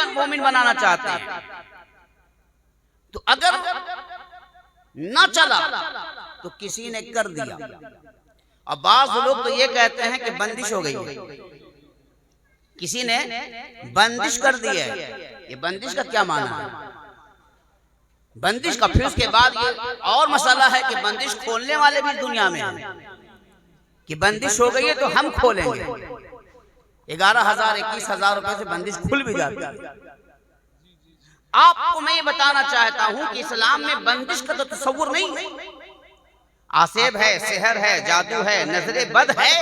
तक मोमिन बनाना चाहते हैं। तो अगर न चला तो किसी ने कर दिया। अब बाज़ लोग तो ये कहते हैं कि बंदिश हो गई है, किसी ने बंदिश कर दी है। ये बंदिश का क्या माना है? बंदिश का फिर उसके बाद ये और मसला है कि बंदिश खोलने वाले भी दुनिया में हैं कि बंदिश हो गई है तो हम खोलेंगे। 11,000 21,000 रुपए से बंदिश खुल भी जाती है। आपको मैं ये बताना चाहता हूं कि इस्लाम में बंदिश का तो तस्वुर नहीं है। आसेब है, सेहर है, जादू है, नजरे बद है,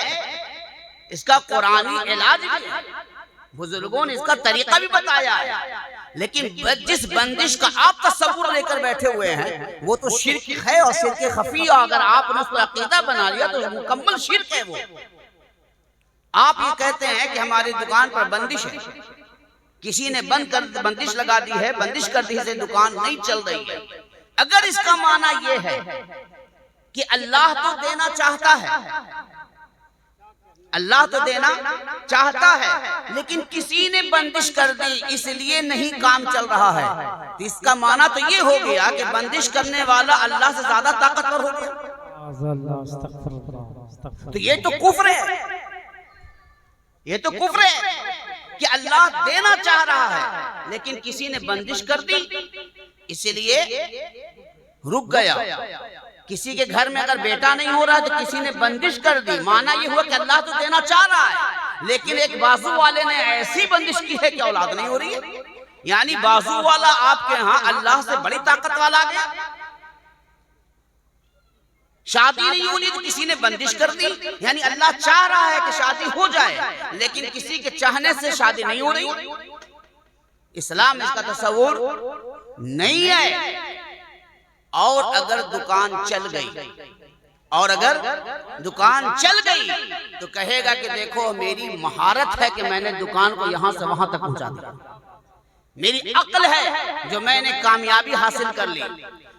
इसका कुरानी इलाज भी है, बुजुर्गों ने इसका तरीका भी बताया है। लेकिन जिस बंदिश का आप तस्वुर लेकर बैठे हुए हैं वो तो शिर्क है, और शिर्क खफी। अगर आपने उसको अकीदा बना लिया तो मुकम्मल शिर्क है वो। आप ये कहते हैं कि हमारी दुकान पर बंदिश है, किसी ने बंदिश लगा दी है, बंदिश कर दी है, दुकान नहीं चल रही है। अगर इसका माना यह है कि अल्लाह तो देना चाहता है, अल्लाह तो देना चाहता है, लेकिन किसी ने बंदिश कर दी इसलिए नहीं काम चल रहा है, तो इसका माना तो ये हो गया कि बंदिश करने वाला अल्लाह से ज्यादा ताकतवर हो गया। तो ये तो कुफ्र है, ये तो कुफ्र है कि अल्लाह देना चाह रहा है लेकिन किसी ने बंदिश कर दी इसलिए रुक गया। किसी के घर में अगर बेटा नहीं हो रहा तो किसी ने बंदिश कर दी, माना ये हुआ कि अल्लाह तो देना चाह रहा है लेकिन एक बाजू वाले ने ऐसी बंदिश की है कि औलाद नहीं हो रही है। यानी बाजू वाला आपके यहाँ अल्लाह से बड़ी ताकत वाला आ गया। शादी नहीं होनी तो किसी ने बंदिश कर दी, यानी अल्लाह चाह रहा है कि शादी हो जाए लेकिन किसी के चाहने से शादी नहीं हो रही। इस्लाम इसका तस्वुर नहीं है। और अगर दुकान चल गई, और अगर दुकान चल गई तो कहेगा कि देखो मेरी महारत है कि मैंने दुकान को यहां से वहां तक पहुंचा दिया, मेरी अक्ल है जो मैंने कामयाबी हासिल कर ली,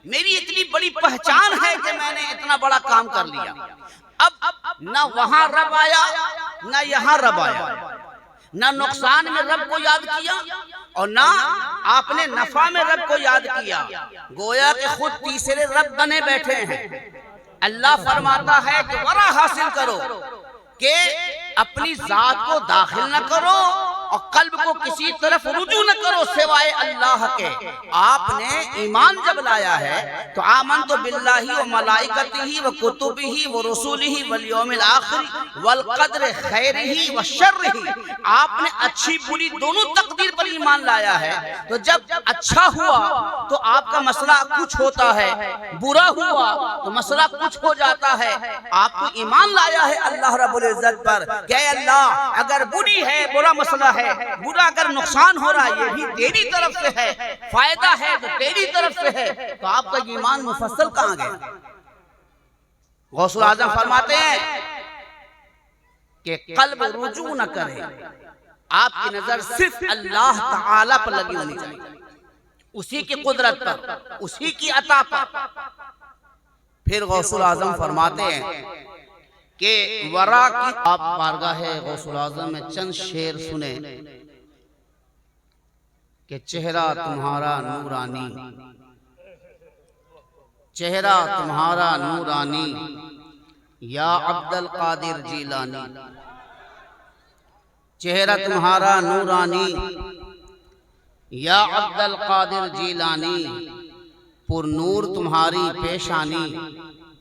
मेरी इतनी बड़ी पहचान है कि मैंने इतना बड़ा काम कर लिया। अब ना वहां रब आया ना यहां रब आया, ना नुकसान में रब को याद किया और ना आपने नफा में रब को याद किया। गोया कि खुद तीसरे रब बने बैठे हैं। अल्लाह फरमाता है कि वरा हासिल करो कि अपनी जात को दाखिल न करो और कल्ब को किसी तरफ रुजू न करो सिवाय अल्लाह के। आपने ईमान जब लाया है तो आमनतु बिल्लाहि व मलाइकतिही व कुतुबिही व रसूलिही वल यौमिल आखिर वल क़द्र खैरिही व शर्रिही, आपने अच्छी बुरी दोनों तकदीर पर ईमान लाया है। तो जब अच्छा हुआ तो आपका मसला कुछ होता है, बुरा हुआ तो मसला कुछ हो जाता है। आपने ईमान लाया है अल्लाह रब्बुल इज्जत पर कि अल्लाह अगर बुरी है, बुरा मसला है, बुरा अगर नुकसान हो रहा है ये भी तेरी तरफ से है, फायदा है तो तेरी तरफ से है, तो आपका ईमान मुफस्सल कहां गया? गौसुल आजम फरमाते हैं कि कल्ब रुजू न करे, आपकी नजर सिर्फ अल्लाह ताला पर लगी होनी चाहिए, उसी की कुदरत पर, उसी की अता पर। फिर गौसुल आजम फरमाते हैं कि वरा की आप बारगाह गौसुल आजम में चंद शेर सुने कि चेहरा तुम्हारा नूरानी, चेहरा तुम्हारा नूरानी या अब्दुल कादिर जीलानी, चेहरा तुम्हारा नूरानी या अब्दुल कादिर जीलानी, पुरनूर तुम्हारी पेशानी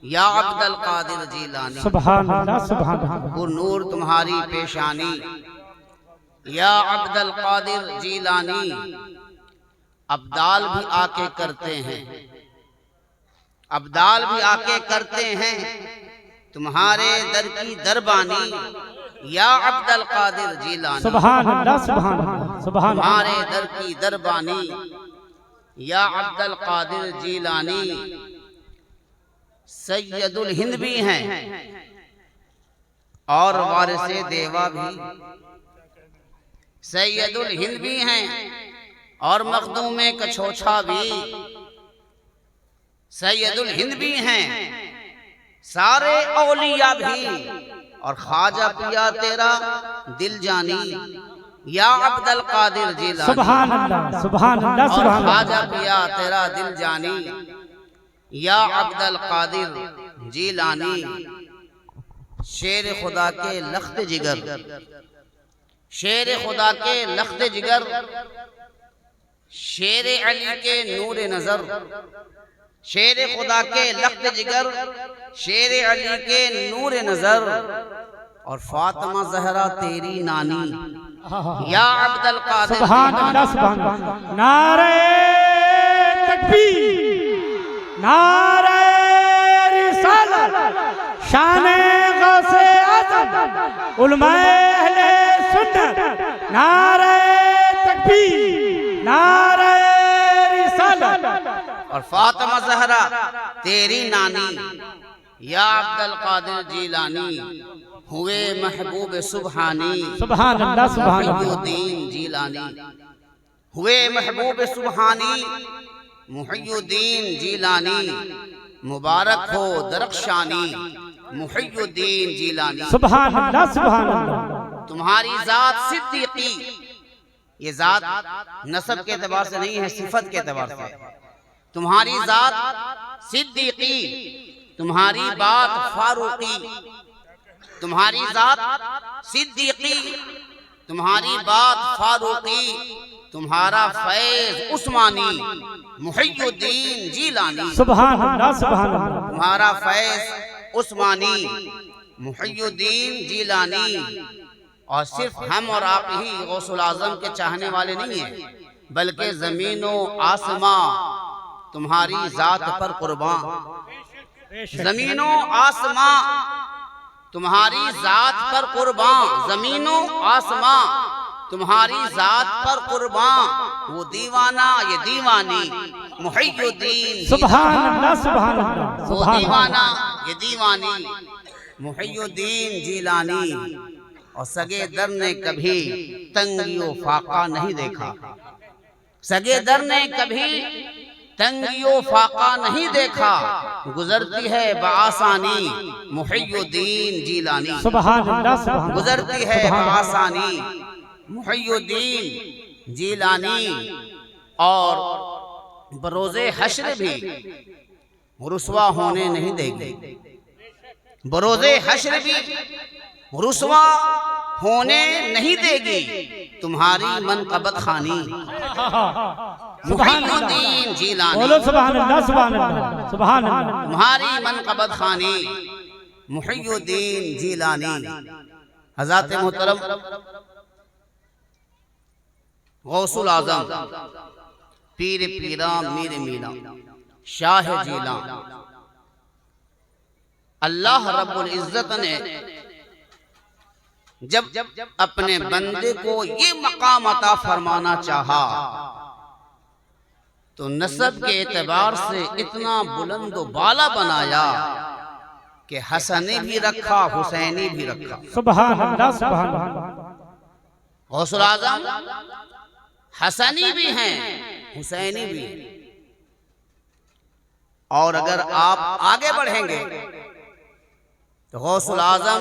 या अब्दुल कादिर जीलानी, सुभान अल्लाह सुभान अल्लाह, पुरनूर तुम्हारी पेशानी या अब्दुल कादिर जीलानी। अब्दाल भी आके करते हैं, अब्दाल भी आके करते हैं तुम्हारे दर की दरबानी या अब्दुल कादिर जीलानी, सुभान अल्लाह सुभान अल्लाह, सुभान तुम्हारे दर की दरबानी या अब्दुल कादिर जीलानी। सैयदुल हिंद भी हैं और वारिसे देवा भी, सैयदुल हिंद भी हैं और मखदूमे कछोछा भी, सैयदुल हिंद भी हैं सारे औलिया भी और ख्वाजा पिया तेरा दिल जानी या अब्दुल कादिर जिलानी, सुभान अल्लाह, सुभान अल्लाह, और सुभान ख्वाजा अल्लाह। पिया तेरा दिल जानी, या अब्दुल कादिर जिलानी। शेर खुदा के लख्त जिगर, शेर खुदा के लख्त जिगर, शेर अली के नूर नजर, शेर खुदा के लख्त जिगर, शेर अली के नूर नजर, और फातिमा जहरा तेरी नानी, या अब्दुल कादिर सुभान अल्लाह, सुभान अल्लाह। नारे तकबीर, नारे रिसालत, शाने गौसे आज़म, उलमाए अहले सुन्नत। नारे तकबीर, नारे रिसालत, और फातिमा जहरा तेरी नानी, या अब्दुल कादिर जिलानी, हुए महबूब सुबहानी, सुभान अल्लाह, सुभान अल्लाह। मुहियुद्दीन जिलानी, हुए महबूब सुबहानी, मुहियुद्दीन जिलानी। मुबारक हो दरख्शानी, मुहियुद्दीन जिलानी। सुभान अल्लाह, सुभान अल्लाह। तुम्हारी जात सिद्दीकी, ये जात नसब के एतबार से नहीं है, सिफत के एतबार से। तुम्हारी जात सिद्दीकी, तुम्हारी बात फारूकी, तुम्हारी जात सिद्दीकी, तुम्हारी बात फारूकी, तुम्हारा फैज उस्मानी, मुहियुद्दीन जिलानी। सुभान अल्लाह, सुभान अल्लाह। तुम्हारा फैज उस्मानी, मुहियुद्दीन जिलानी। और सिर्फ हम और आप ही गौसुल आजम के चाहने वाले नहीं हैं, बल्कि जमीनो आसमां तुम्हारी जात पर कुर्बान, जमीनो आसमां तुम्हारी जात पर कुर्बान, जमीनो आसमां तुम्हारी जात पर कुर्बान। वो दीवाना ये दीवानी, मुहियुद्दीन सुभान अल्लाह, सुभान अल्लाह, वो सुभान दीवाना ये दीवानी, मुहियुद्दीन जिलानी। और सगे दर ने कभी तंगियो फाका नहीं देखा, सगे दर ने कभी तंगियो फाका नहीं देखा, गुजरती है बआसानी, मुहियुद्दीन जिलानी। सुभान अल्लाह, सुभान गुजरती है बआसानी, मुहियुद्दीन जिलानी। और बरोज़े हश्र भी रुसवा होने नहीं देगी, बरोज़े हश्र भी रुसवा होने नहीं देगी तुम्हारी मनक़बत खानी, मुहियुद्दीन जिलानी। बोलो सुभान अल्लाह, सुभान अल्लाह, सुभान अल्लाह। तुम्हारी मनक़बत खानी, मुहियुद्दीन जिलानी। हज़रत मोहतरम गौसुल आज़म पीर पीरा मीर मीरा शाह जीला, अल्लाह रब्बुल इज़्ज़त ने जब अपने बंदे को ये मकाम अता फरमाना चाहा, तो नसब के एतबार से इतना बुलंद बाला बनाया कि हसनी भी रखा, हुसैनी भी रखा। सुभान अल्लाह, सुभान अल्लाह। गौसुल आज़म हसनी भी हैं, हुसैनी भी हैं। और अगर आप आगे बढ़ेंगे तो गौसुल आज़म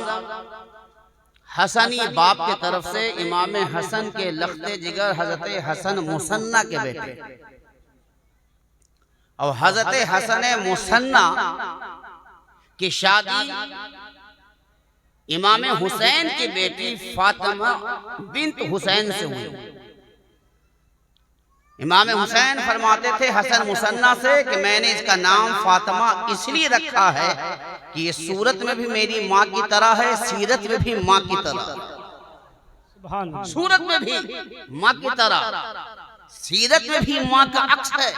हसनी बाप के तरफ से इमाम हसन के लख्ते जिगर हजरत हसन मुसन्ना के बेटे, और हजरत हसन मुसन्ना की शादी इमाम हुसैन की बेटी फातिमा बिन्त हुसैन से हुई। इमाम हुसैन फरमाते थे हसन मुसन्ना से कि मैंने इसका नाम फातिमा इसलिए रखा है कि ये सूरत में भी मेरी माँ की तरह है, सीरत में भी माँ की तरह, सुभान अल्लाह। सूरत में भी माँ की तरह, सीरत में भी माँ का अक्स है।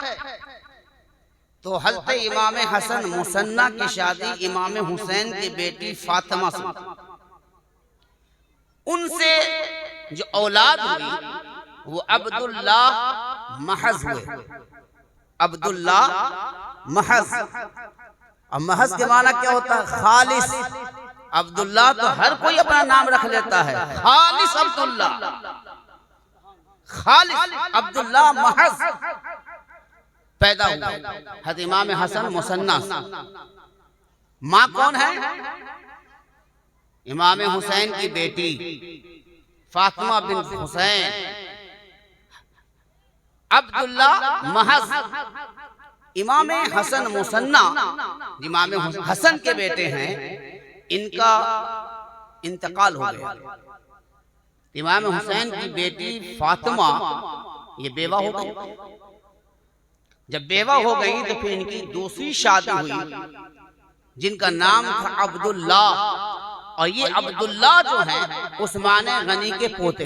तो हज़रत इमाम हसन मुसन्ना की शादी इमाम हुसैन की बेटी फातिमा से, उनसे जो औलाद हुई वो अब्दुल्ला महज हुए, अब्दुल्ला महज। अब महज के माना क्या होता है? खालिस। अब्दुल्ला तो हर कोई अपना नाम रख लेता है, खालिस अब्दुल्ला, खालिस अब्दुल्ला महज पैदा हुआ हज़रत इमाम हसन मुसन्ना से। माँ कौन है? इमाम हुसैन की बेटी फातिमा बिन हुसैन, अब्दुल्ला महज, इमाम हसन मुसन्ना, इमाम हसन के बेटे हैं, इनका इंतकाल हो गया। इमाम हुसैन की बेटी फातिमा ये बेवा हो गई। जब बेवा हो गई तो फिर इनकी दूसरी शादी हुई जिनका नाम था अब्दुल्ला, और ये अब्दुल्ला जो है उस्मान गनी के पोते,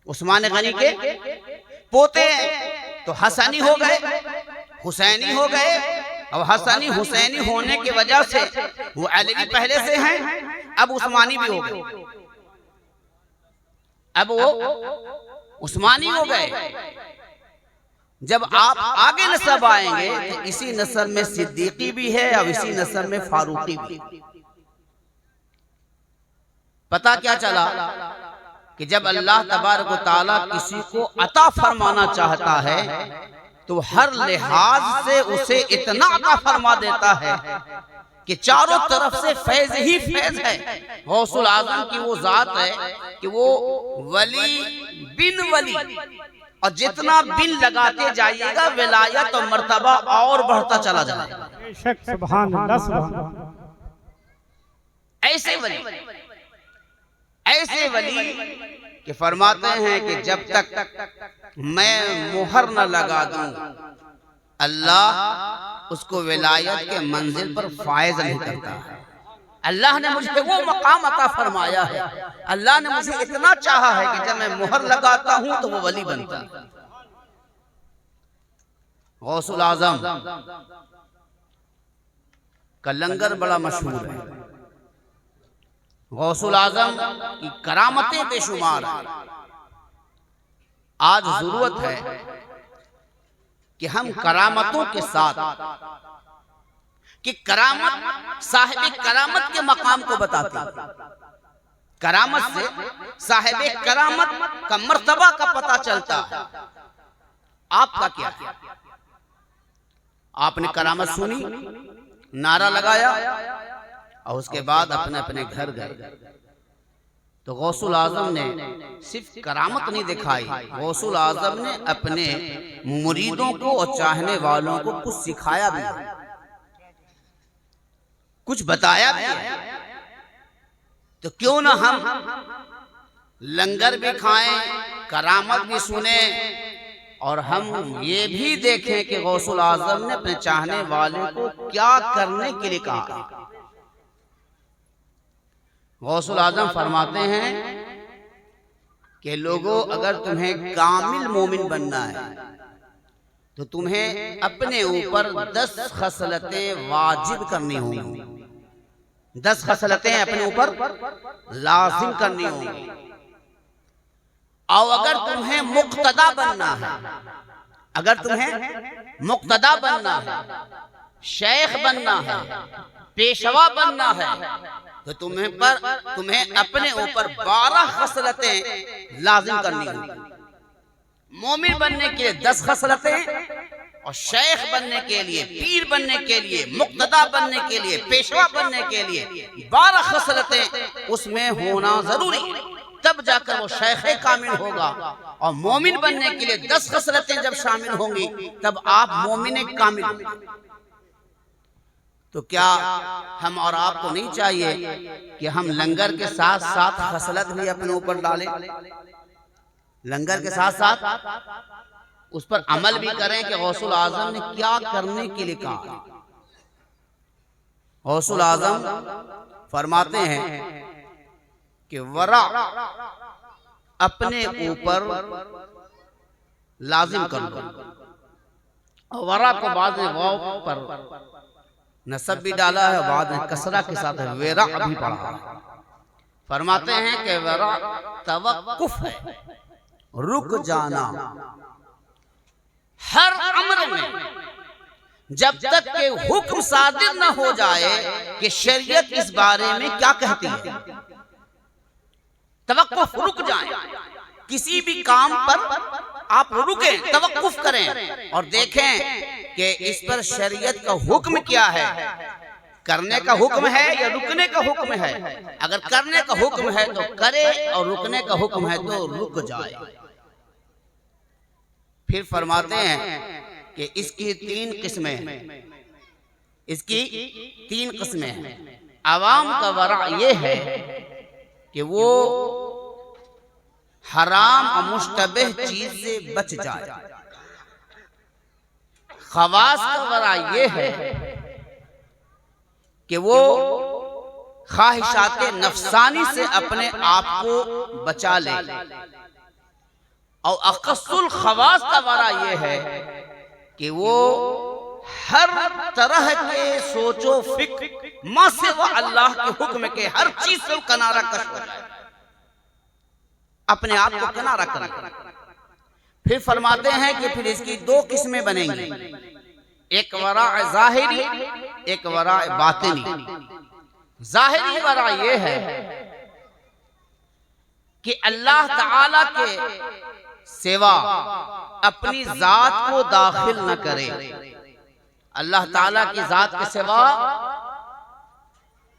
उस्मान गनी के पोते हैं। तो हसनी हो गए, हुसैनी हो गए, और हसनी हुसैनी होने की वजह से वो अलवी पहले से हैं, अब उस्मानी भी हो गए, अब वो उस्मानी हो गए। जब आप आगे नस्ब आएंगे तो इसी नस्ल में सिद्दीकी भी है और इसी नस्ल में फारूकी भी। पता क्या चला कि जब अल्लाह तबारक व तआला किसी को अता फरमाना चाहता है तो हर लिहाज से उसे इतना अता फरमा देता है कि चारों तरफ से फैज ही फैज है। गौसुल आजम की वो जात है कि वो वली बिन वली, और जितना बिन लगाते जाइएगा विलायत और मर्तबा और बढ़ता चला जाएगा। सुभान अल्लाह, सुभान अल्लाह। ऐसे वली कि फरमाते हैं कि जब तक मैं मुहर न लगा दूं अल्लाह उसको विलायत के मंजिल पर फायज नहीं करता है। अल्लाह ने मुझे वो मकाम अता फरमाया है, अल्लाह ने मुझे इतना चाहा है कि जब मैं मुहर लगाता हूं तो वो वली बनता है। गौसुल आजम का लंगर बड़ा मशहूर है। गौसुल आजम की करामतें बेशुमार हैं। आज जरूरत है कि हम करामतों के साथ, कि करामत साहिब करामत के मकाम को बताती है। करामत से साहिब करामत का मर्तबा का पता चलता है। आपका क्या है? आपने करामत सुनी, नारा लगाया और उसके बाद अपने अपने घर गए। तो गौसुल आजम ने सिर्फ करामत नहीं दिखाई, गौसुल आजम ने अपने मुरीदों को और चाहने वालों को कुछ सिखाया भी, कुछ बताया भी। तो क्यों ना हम लंगर भी खाएं, करामत भी सुने, और हम ये भी देखें कि गौसुल आजम ने अपने चाहने वाले को क्या करने के लिए कहा। गौसुल आजम फरमाते हैं कि लोगों, अगर तुम्हें कामिल मोमिन बनना है तो तुम्हें अपने ऊपर 10 खसलतें वाजिब करनी होंगी। 10 खसलतें अपने ऊपर लाजिम करनी होंगी। और अगर तुम्हें मुक्तदा बनना है, अगर तुम्हें मुक्तदा बनना है, शेख बनना है, पेशवा बनना है, तो तुम्हें अपने ऊपर 12 खसलतें लाजिम करनी होंगी। मोमिन बनने के लिए 10 खसलतें, और शेख बनने के लिए, पीर बनने के लिए, मुक्तदा बनने के लिए, पेशवा बनने के लिए 12 खसलतें उसमें होना जरूरी है। तब जाकर वो शेख कामिल होगा। और मोमिन बनने के लिए 10 खसलतें जब शामिल होंगी तब आप मोमिन कामिल होंगे। तो क्या हम और आपको नहीं चाहिए कि हम लंगर के साथ साथ खसलत भी अपने ऊपर डालें, लंगर के साथ साथ उस पर अमल भी करें कि गौसुल आजम ने क्या करने के लिए कहा। गौसुल आजम फरमाते हैं कि वरा अपने ऊपर लाजिम कर लो, और वरा को बाद में वाव पर नसब भी डाला है, बाद में कसरा के साथ वेरा अभी पढ़ा। फरमाते हैं कि वेरा तवक्कुफ है, रुक जाना हर अमर में, जब तक के हुक्म सादिर न हो जाए कि शरीयत इस बारे में क्या कहती है। तवक्कुफ, रुक जाएं, किसी भी काम पर आप रुकें, तवक्कुफ करें और देखें कि इस पर शरीयत का हुक्म क्या है। करने का हुक्म है या रुकने का हुक्म है? अगर करने का हुक्म है तो करे, और रुकने का हुक्म है तो रुक जाए। फिर फरमाते हैं कि इसकी 3 किस्में हैं, इसकी 3 किस्में हैं। आवाम का वरा ये है कि वो हराम और मुश्तबह चीज से बच जाए। खवास का वरा ये है कि वो ख्वाहिशात नफसानी से अपने आप को बचा ले, और अक़स्सुल खवास का वरा ये है कि वो हर तरह के सोचो फिक्र मां से वो अल्लाह के हुक्म के हर चीज से किनारा कश हो जाए, अपने आप को किनारा कर। फिर फरमाते हैं कि फिर इसकी 2 किस्में बनेंगी, एक वरा ज़ाहिरी, एक वरा बातिनी। ज़ाहिरी वरा ये है कि अल्लाह ताला के सिवा अपनी जात को दाखिल न करे, अल्लाह ताला की जात के सिवा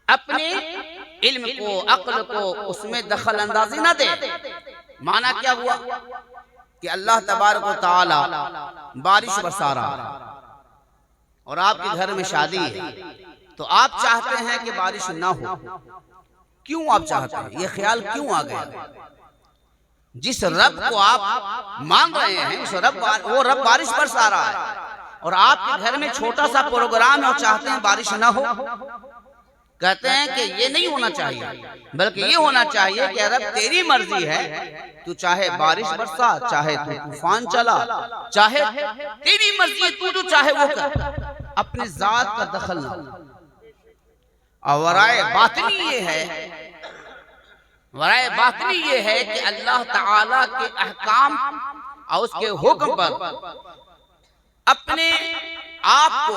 अपने इल्म को, अक्ल को उसमें दखल अंदाजी न दे। माना क्या हुआ कि अल्लाह तबारक व तआला बारिश बरसा रहा है और आपके घर में शादी है, तो आप चाहते हैं कि बारिश ना हो। क्यों आप चाहते हैं? ये ख्याल क्यों आ गया? जिस रब को आप मान रहे हैं उस वो रब बारिश बरसा रहा है, और आपके घर में छोटा सा प्रोग्राम है और चाहते हैं बारिश ना हो। कहते हैं कि ये नहीं होना चाहिए, बल्कि ये होना चाहिए कि रब तेरी मर्जी है, तू चाहे बारिश बरसा, चाहे तू तूफान चला, चाहे तेरी मर्जी है, तू जो चाहे वो कर, अपनी जात का दखल ना। और वराए बातिनी ये है, वराए बातिनी ये है कि अल्लाह ताला के अहकाम और उसके हुक्म पर अपने आप को,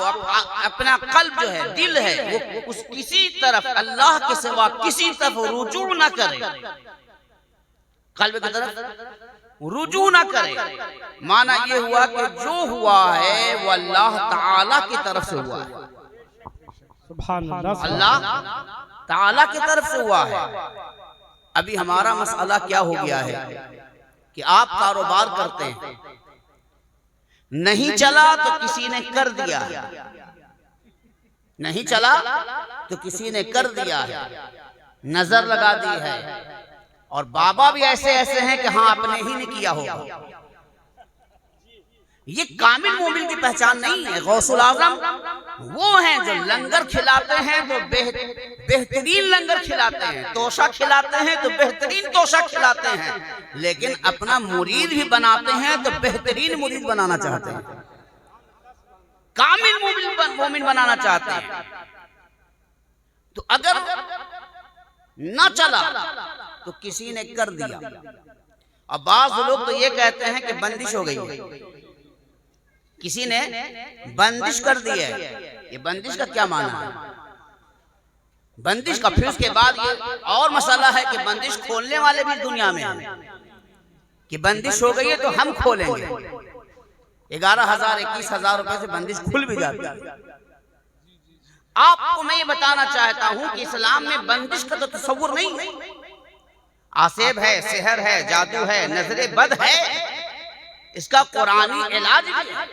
अपना कल्ब जो है, दिल है, वो उस किसी तरफ अल्लाह के सिवा किसी तरफ रुजू न करे, कल्ब की तरफ रुजू न करे। माना ये हुआ कि जो हुआ है वो अल्लाह ताला की तरफ से हुआ है, अल्लाह ताला की तरफ से हुआ है। अभी हमारा मसला क्या हो गया है कि आप कारोबार करते हैं, नहीं चला तो किसी ने कर दिया है, नहीं चला तो किसी ने कर दिया है, नजर लगा दी है। और बाबा भी ऐसे ऐसे हैं कि हाँ अपने ही ने किया होगा। ये कामिल मोमिन की पहचान नहीं है। गौसुल आजम वो हैं जो लंगर खिलाते हैं तो बेहतरीन लंगर खिलाते हैं, तोशा खिलाते हैं तो बेहतरीन तोशा खिलाते हैं, लेकिन अपना मुरीद भी बनाते हैं तो बेहतरीन मुरीद बनाना चाहते हैं, कामिल मोमिन बनाना चाहते हैं। तो अगर न चला तो किसी ने कर दिया। अब बाज़ लोग तो ये कहते हैं कि बंदिश हो गई, किसी ने बंदिश कर दी है। ये बंदिश का क्या माना है? बंदिश का फिर उसके बाद ये और मसला है कि बंदिश खोलने वाले भी दुनिया में हैं कि बंदिश हो गई है तो हम खोलेंगे। 11,000 21,000 रुपए से बंदिश खुल भी जाती है। आपको मैं ये बताना चाहता हूं कि इस्लाम में बंदिश का तो तस्वुर नहीं है। आसेब है, सेहर है, जादू है, नजरे बद है, इसका कुरानी इलाज भी है,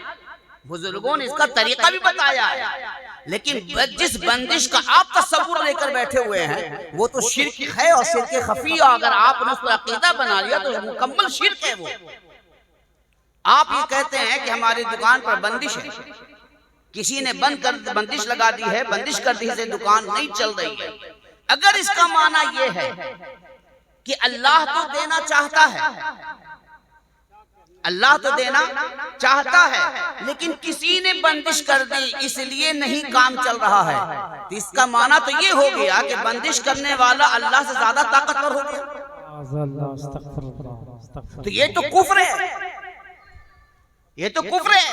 बुजुर्गों ने इसका तरीका भी बताया है। लेकिन जिस बंदिश का आप तस्वुर लेकर बैठे हुए हैं वो तो शिर्क है, और शिर्क खफी। और अगर आपने उस पर अकीदा बना लिया तो मुकम्मल शिर्क है वो। आप ये कहते हैं कि हमारी दुकान पर बंदिश है, किसी ने बंदिश लगा दी है, बंदिश कर दी है, दुकान नहीं चल रही है। अगर इसका माना यह है कि अल्लाह तो देना चाहता है, अल्लाह तो देना चाहता है, लेकिन किसी ने बंदिश कर दी इसलिए नहीं काम चल रहा है, तो इसका माना तो ये हो गया कि बंदिश करने वाला अल्लाह से ज्यादा ताकतवर हो गया। तो ये तो कुफ्र है, ये तो कुफ्र है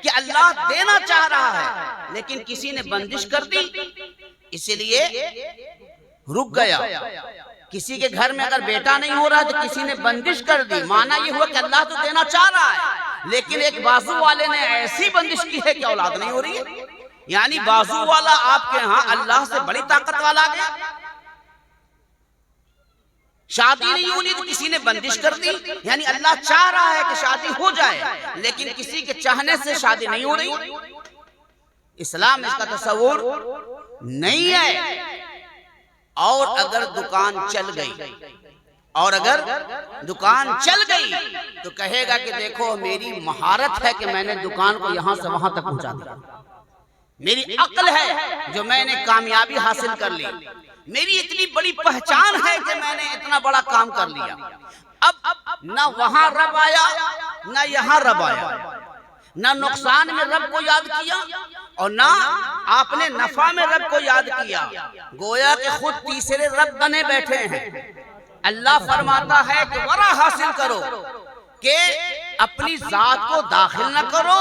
कि अल्लाह देना चाह रहा है लेकिन किसी ने बंदिश कर दी इसलिए रुक गया। किसी के घर में अगर बेटा नहीं हो रहा तो किसी ने बंदिश कर दी, माना ये हुआ कि अल्लाह तो देना चाह रहा है लेकिन एक बाजू वाले ने ऐसी बंदिश की है कि औलाद नहीं हो रही है। यानी बाजू वाला आपके यहाँ अल्लाह से बड़ी ताकत वाला आ गया। शादी नहीं होनी तो किसी ने बंदिश कर दी, यानी अल्लाह चाह रहा है कि शादी हो जाए, लेकिन किसी के चाहने से शादी नहीं हो रही। इस्लाम इसका तस्वुर नहीं है। और अगर दुकान चल गई, और अगर दुकान चल गई तो कहेगा कि देखो मेरी महारत है कि मैंने दुकान को यहां से वहां तक पहुंचा दिया, मेरी अक्ल है जो मैंने कामयाबी हासिल कर ली, मेरी इतनी बड़ी पहचान है कि मैंने इतना बड़ा काम कर लिया। अब ना वहां रब आया ना यहां रब आया, ना नुकसान में रब को याद किया और ना आपने नफा में रब को याद किया, गोया कि खुद तीसरे रब बने बैठे हैं। अल्लाह फरमाता है कि वरा हासिल करो कि अपनी जात को दाखिल न करो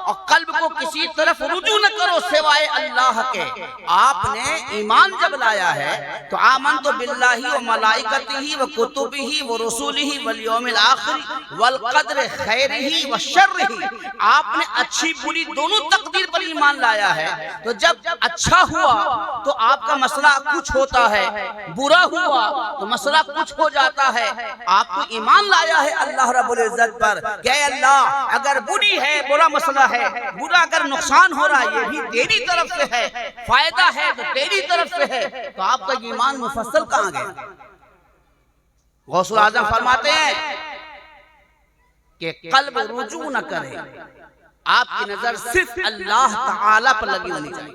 और कल्ब को किसी तरफ रुजू न करो सिवाय अल्लाह के। आपने ईमान जब लाया है तो आमन तो बिल्लाही व मलाइकतिही व कुतुबिही व रसूलिही वल यौमिल आखिर वल कद्र खैरिही व शर्रिही, आपने अच्छी बुरी दोनों तकदीर पर ईमान लाया है। तो जब अच्छा हुआ तो आपका मसला कुछ होता है, बुरा हुआ तो मसला कुछ हो जाता है। आपने ईमान लाया है अल्लाह रब्बुल इज्जत पर कि अल्लाह अगर बुरी है, बुरा मसला है, बुरा अगर नुकसान हो रहा है ये भी तेरी तरफ से है, फायदा है तो तेरी तरफ से है, तो आपका ईमान मुफस्सल कहां गया? गौसुल आजम फरमाते हैं कि कल्ब रुजू न करे, आपकी नजर सिर्फ अल्लाह ताला पर लगी होनी चाहिए,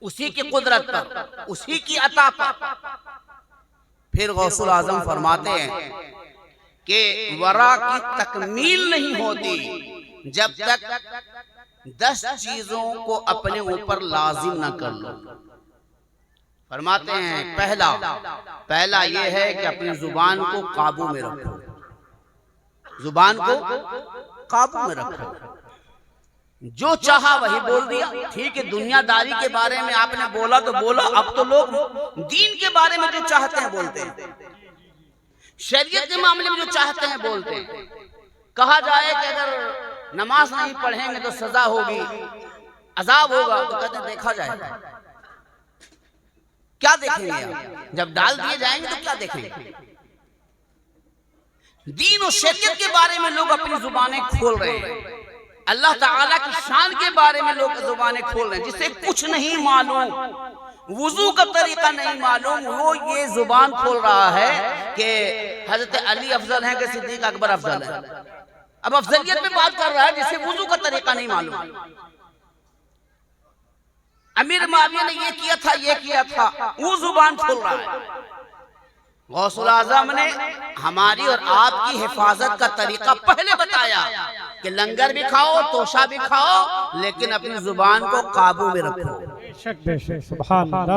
उसी की कुदरत पर, उसी की अता पर। फिर गौसुल आजम फरमाते हैं कि वरा की तकमील नहीं होती जब तक 10 चीजों को अपने ऊपर लाजिम न कर लो। फरमाते हैं पहला ये है कि अपनी जुबान को काबू में रखो, जुबान को काबू में रखो, जो चाहा वही बोल दिया। ठीक है, दुनियादारी के बारे में आपने बोला तो बोला, अब तो लोग दीन के बारे में जो चाहते हैं बोलते हैं, शरीयत के मामले में जो चाहते हैं बोलते हैं। कहा जाए कि अगर नमाज नहीं पढ़ेंगे तो सजा होगी, अजाब होगा, तो कहते हैं देखा जाएगा। क्या देखेंगे आप? जब डाल दिए जाएंगे तो क्या देखेंगे? दीन और शरीयत के बारे में लोग अपनी जुबानें खोल रहे हैं, अल्लाह ताला की शान के बारे में लोग जुबानें खोल रहे हैं। जिसे कुछ नहीं मालूम, वुजू का तरीका नहीं मालूम, वो ये जुबान खोल रहा है कि हजरत अली अफजल है कि सिद्दीक अकबर अफजल है। अब अफजलियत में बात कर रहा है जिसे वुजू का तरीका नहीं मालूम। अमीर मुआविया ने ये किया था, ये किया था, वो जुबान खोल रहा है। गौसुल आजम ने हमारी और आपकी हिफाजत का तरीका पहले बताया कि लंगर भी खाओ, तोशा भी खाओ, लेकिन अपनी जुबान को काबू में रखो,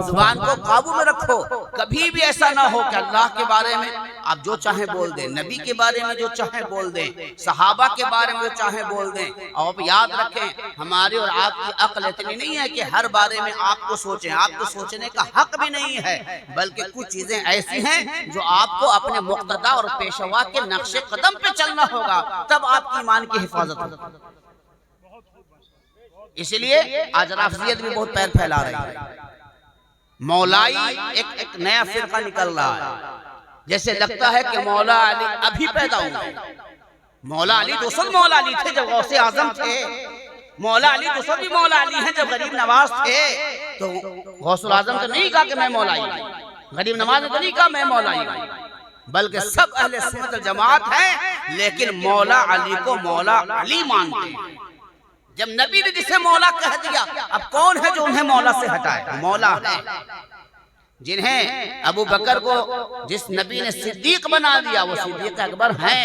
जुबान को काबू में रखो। कभी भी ऐसा ना हो कि अल्लाह के बारे में आप जो चाहे बोल दें, नबी के बारे में जो चाहे बोल दें, सहाबा के बारे में जो चाहे बोल दें। और आप याद रखें, हमारी और आपकी अक्ल इतनी नहीं है कि हर बारे में आपको सोचें, आपको सोचने का हक भी नहीं है, बल्कि कुछ चीजें ऐसी हैं जो आपको अपने मुक्तदा और पेशवा के नक्शे कदम पे चलना होगा, तब आपकी ईमान की हिफाजत होगी। इसलिए आज राफजियत भी बहुत पैर फैला रही है। मौलाई एक नया फिरका निकल रहा है, जैसे लगता है कि मौला अली अभी पैदा हुए। मौला अली तो सब मौला अली थे जब गौसे आजम थे, मौला अली तो सब भी मौला अली हैं जब गरीब नवाज थे। तो गौसुल आजम तो नहीं कहा कि मैं मौला अली, गरीब नवाज ने तो नहीं कहा मैं मौला अली, बल्कि सब अहले सुन्नत वल जमात है, लेकिन मौला अली को मौला अली मानते हैं। जब नबी ने जिसे मौला कह दिया, अब कौन है जो उन्हें मौला से हटाए? मौला है जिन्हें अबू बकर को जिस नबी ने सिद्दीक बना दिया वो सिद्दीक अकबर हैं,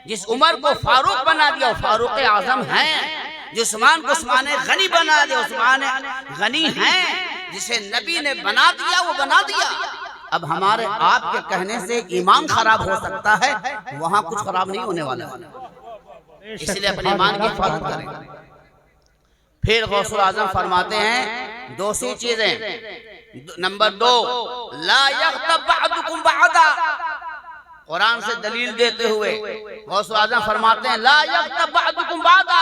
जिस उमर को फारूक बना दिया वो फारूक आजम हैं, जिस उस्मान को उस्मान गनी बना दिया उस्मान गनी हैं, जिसे नबी ने बना दिया वो बना दिया। अब हमारे आपके कहने से ईमान खराब हो सकता है, वहां कुछ खराब नहीं होने वाला, इसलिए अपने ईमान की हिफाजत करें। फिर गौसुल आजम फरमाते हैं दूसरी चीजें, नंबर 2, ला यग़्तब बअदुकुम बअदा। कुरान से दलील देते हुए गौसुल आजम फरमाते हैं ला यग़्तब बअदुकुम बअदा,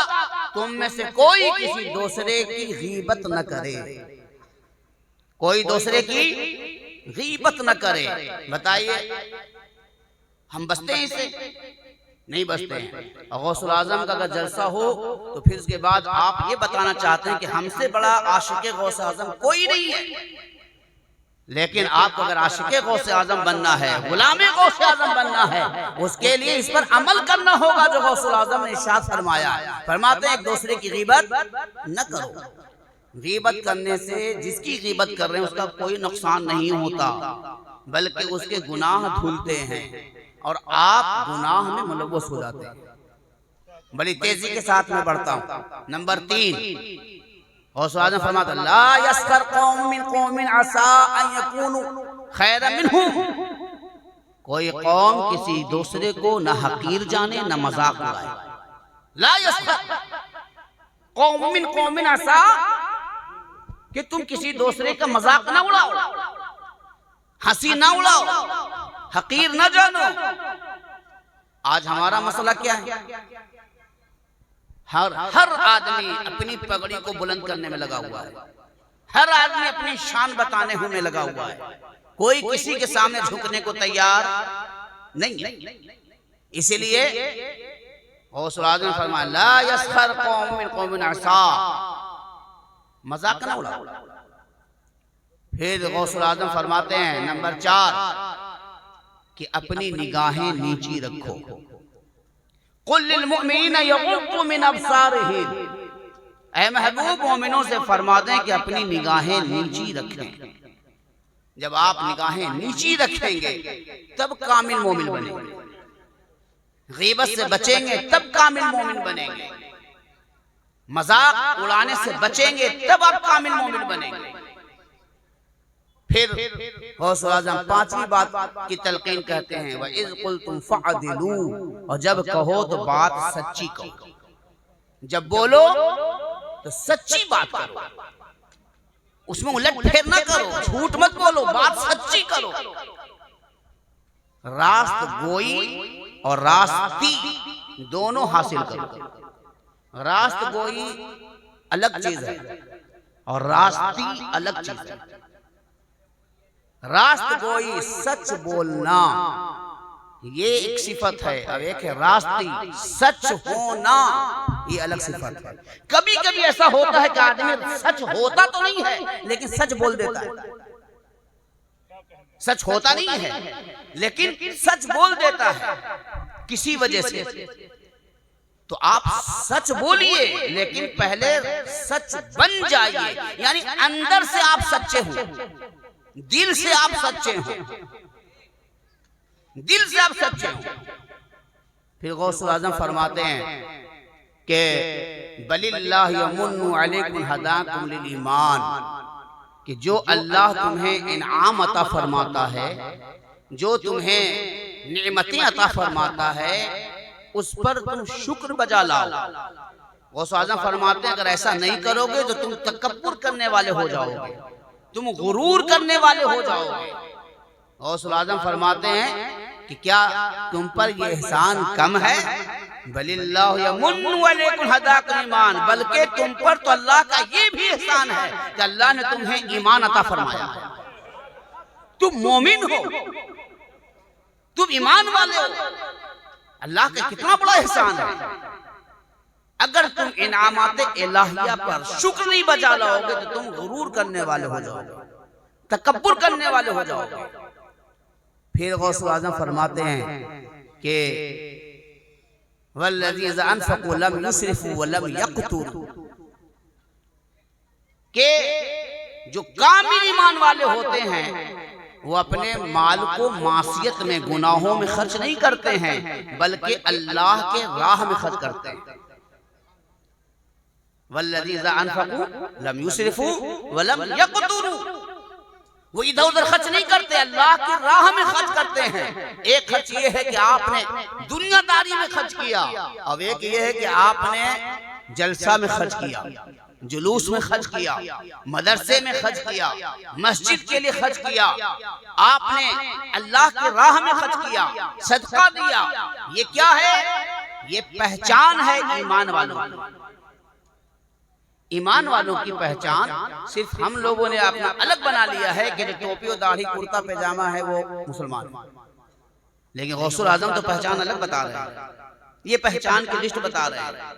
तुम में से कोई किसी दूसरे की गीबत न करे, कोई दूसरे की गीबत न करे। बताइए हम बचते हैं इससे? नहीं बचते हैं। गौसुल आजम का अगर जलसा हो तो फिर उसके बाद आप ये बताना चाहते हैं कि हमसे बड़ा आशिक गौस आजम कोई नहीं है। लेकिन आपको अगर आशिक गौस आजम बनना है, गुलाम गौस आजम बनना है, उसके लिए इस पर अमल करना होगा जो गौसुल आजम ने इरशाद फरमाया। फरमाते हैं एक दूसरे की गीबत न करो। गीबत करने से जिसकी गीबत कर रहे हैं उसका कोई नुकसान नहीं होता, बल्कि उसके गुनाह धुलते हैं और आप गुनाह में मुलव्वस हो जाते हैं। बड़ी तेजी के साथ में बढ़ता हूं। नंबर 3, गौस आजम फरमाते हैं ला यस्खर कौम मिन कौमिन असा अन यकूनु खैरन मिनहुम। कोई कौम किसी दूसरे को न हकीर जाने न मजाक उड़ाए। ला यस्खर कौम मिन कौमिन असा, कि तुम किसी दूसरे का मजाक ना उड़ाओ, हंसी ना उड़ाओ, हकीर ना जानो। आज हमारा मसला क्या है? हर आदमी अपनी पगड़ी को बुलंद करने में लगा हुआ है, हर आदमी अपनी शान बताने में लगा हुआ है, कोई किसी के सामने झुकने को तैयार नहीं है। इसीलिए गौसुल आज़म फरमाया ला यस्खर कौम मिन कौमिन असा, मजाक ना उड़ाओ। फिर गौसुल आज़म फरमाते हैं नंबर 4 कि अपनी निगाहें नीची रखो। कुल लिल मुमिनीना यगुद्दू मिन अब्सारिहिम, ऐ महबूब मोमिनों से फरमा दें कि अपनी निगाहें नीची रखें। जब आप निगाहें नीची रखेंगे तब कामिल मोमिन बनेंगे, गीबत से बचेंगे तब कामिल मोमिन बनेंगे, मजाक उड़ाने से बचेंगे तब आप कामिल मोमिन बनेंगे। फिर गौसुल आज़म 5वीं बात की तलकीन कहते हैं व इज़ क़ुल्तुम फ़अदिलू, और जब कहो तो बात सच्ची कहो, जब बोलो तो सच्ची बात करो, उसमें उलट फेर ना करो, झूठ मत बोलो, बात सच्ची करो। रास्त गोई और रास्ती दोनों हासिल करो। रास्त गोई अलग चीज है और रास्ती अलग चीज है। रास्त गोई सच बोलना ये एक सिफत है, और एक है रास्ती सच होना, ये अलग सिफत है। कभी कभी ऐसा होता है कि आदमी सच होता तो नहीं है लेकिन सच बोल देता है, सच होता नहीं है लेकिन सच बोल देता है किसी वजह से। तो आप सच बोलिए लेकिन पहले सच बन जाइए, यानी अंदर से आप सच्चे हो, दिल से आप सच्चे हो, दिल से आप सच्चे हो। फिर गौसुल आज़म फरमाते हैं कि बलिल्लाह यमुन्नु अलैकुम हदाकुम लिल ईमान, कि जो अल्लाह तुम्हें इनाम अता फरमाता है, जो तुम्हें नेमतें अता फरमाता है, उस पर तुम शुक्र बजा लाओ। गौसुल आज़म फरमाते हैं अगर ऐसा नहीं करोगे तो तुम तकब्बुर करने वाले हो जाओगे, तुम गुरूर करने वाले हो जाओगे। गौसुल आज़म फरमाते हैं कि क्या तुम पर ये एहसान कम है? बलिल्लाहु यमुन्नु अलैकुम हदाकुम ईमान, बल्कि तुम पर तो अल्लाह का ये भी एहसान है कि अल्लाह ने तुम्हें ईमान अता फरमाया है। तुम मोमिन हो, तुम ईमान वाले हो, अल्लाह का कितना बड़ा एहसान है। अगर तुम इनामात इलाहिया पर शुक्र नहीं बजा लाओगे तो तुम गुरूर करने वाले हो जाओगे, तकब्बुर करने वाले हो जाओगे। फिर गौसुल आज़म फरमाते हैं कि वल्लज़ी इज़ा अनफ़क़ू लम युस्रिफ़ू व लम यक़्तुरू, के जो कामिल ईमान वाले होते हैं वो अपने माल को मासियत में, गुनाहों में खर्च नहीं करते हैं, बल्कि अल्लाह के राह में खर्च करते हैं। वल्लज़ी इज़ा अनफ़क़ू लम युस्रिफ़ू व लम यक़्तुरू, वो इधर उधर खर्च नहीं करते, अल्लाह की राह में खर्च करते हैं। एक खर्च ये है कि आपने दुनियादारी में खर्च किया, और एक ये है कि आपने जलसा में खर्च किया, जुलूस में खर्च किया, मदरसे में खर्च किया, मस्जिद के लिए खर्च किया, आपने अल्लाह की राह में खर्च किया, सदका दिया। ये क्या है? ये पहचान है ईमान वालों की। ईमान वालों की पहचान सिर्फ हम लोगों ने अपना अलग बना लिया है कि जो टोपी और दाढ़ी कुर्ता पैजामा है वो मुसलमान है। लेकिन गौसुल आजम तो पहचान अलग बता रहे हैं, ये पहचान की लिस्ट बता रहे हैं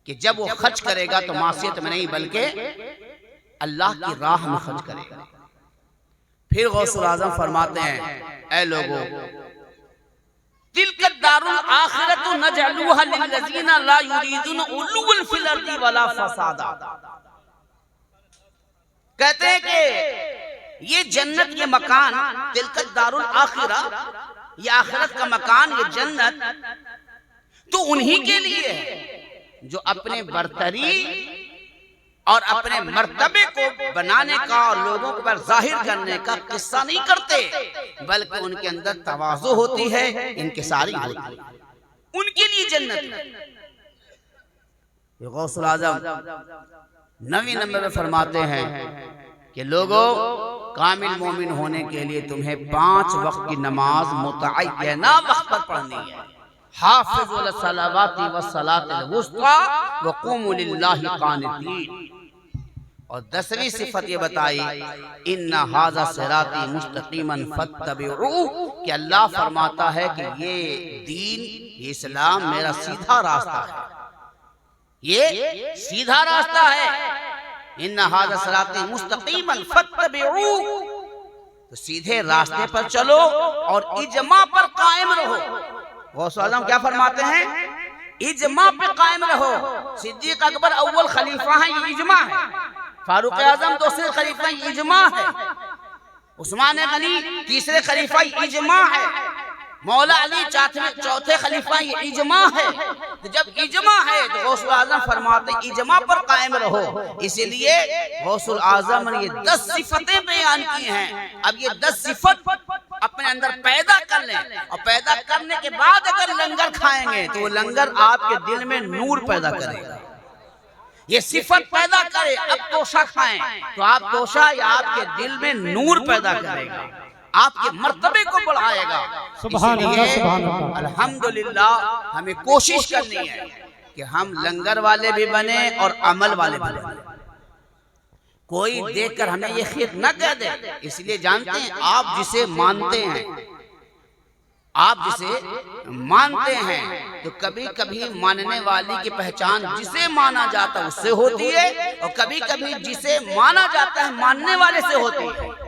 कि जब वो खर्च करेगा तो मासियत में नहीं बल्कि अल्लाह की राह में खर्च करेगा। फिर गौसुल आजम फरमाते हैं, ऐ लोगों, तिलका दारुल आखिरतु नजअलुहा लिल्लज़ीना ला युरीदुन उलुवन फिल अर्दि वला फसादा। कहते हैं कि ये जन्नत, ये मकान, तिलका दारुल आखिरा, ये आखिरत का मकान, ये जन्नत तो उन्हीं के लिए है जो अपने बरतरी और अपने मर्तबे को बनाने का और लोगों के पर जाहिर करने का किस्सा नहीं करते, बल्कि उनके अंदर तवाज़ु होती है, इंकिसारी होती है, उनके लिए जन्नत। गौसुल आजम 9वें नंबर में फरमाते हैं कि लोगों, कामिल मोमिन होने के लिए तुम्हें 5 वक्त की नमाज मुतअय्यना वक्त पर पढ़नी है। हाफिज़ु अलस्सलावाति वस्सलातिल वुस्ता वक़ूमू लिल्लाहि क़ानितीन। और 10वीं सिफत ये बताई, इन्ना हाज़ा सिराती मुस्तक़ीमन फत्तबिऊहु, कि अल्लाह फरमाता है कि ये दीन, ये इस्लाम मेरा सीधा रास्ता है, ये सीधा रास्ता है। इन्ना हाज़ा सिराती मुस्तक़ीमन फत्तबिऊहु, तो सीधे रास्ते पर चलो और इजमा पर कायम रहो। गौस आज़म क्या फरमाते हैं? इजमा पे कायम रहो। सिद्दीक अकबर अव्वल खलीफा है, ये इजमा है। फारूक आजम दूसरे खलीफा, ये इजमा है। उस्मान गनी तीसरे खलीफा, ये इजमा है। मौला अली चौथे खलीफा, ये इजमा है। तो जब इजमा है तो गौसुल आजम फरमाते इजमा पर कायम रहो। इसीलिए गौसुल आजम ने ये 10 सिफतें बयान की हैं। अब ये 10 सिफत अपने अंदर पैदा कर लें, और पैदा करने के बाद अगर लंगर खाएंगे तो वो लंगर आपके दिल में नूर पैदा करेगा। ये सिफत पैदा करे, अब तोशा खाएं तो आप तोशा या आपके दिल में नूर पैदा करेगा, आपके मर्तबे को बढ़ाएगा। सुभान अल्लाह, सुभान अल्लाह। अल्हम्दुलिल्लाह हमें कोशिश करनी है कि हम लंगर वाले भी बने और अमल वाले भी बने। कोई देखकर हमें ये खीर न कह दे, इसलिए जानते हैं आप जिसे मानते हैं, आप जिसे मानते हैं तो कभी कभी मानने वाली की पहचान जिसे माना जाता है उससे होती है, और कभी कभी जिसे माना जाता है मानने वाले से होती है।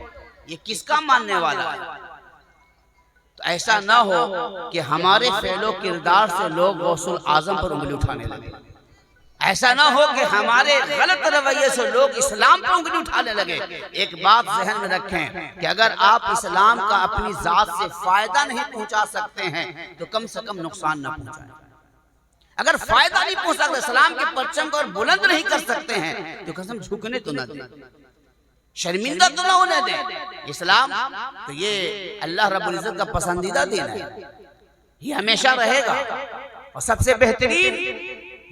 ये किसका मानने वाला है? तो ऐसा ना हो कि हमारे फेलो किरदार से लोग गौसुल आजम पर उंगली उठाने लगे। ऐसा ना हो कि हमारे गलत रवैये से लोग इस्लाम पर उंगली उठाने लगे। एक बात जहन में रखें कि अगर आप इस्लाम का अपनी जात से फायदा नहीं पहुंचा सकते हैं तो कम से कम नुकसान ना पहुंचाएं। अगर फायदा नहीं पहुंचा सकते, इस्लाम के परचम को बुलंद नहीं कर सकते हैं तो कसम झुकने तो ना दें, शर्मिंदा तो ना होने दें। इस्लाम तो ये अल्लाह रब्बुल इज्जत का पसंदीदा दीन है, ये हमेशा रहेगा और सबसे बेहतरीन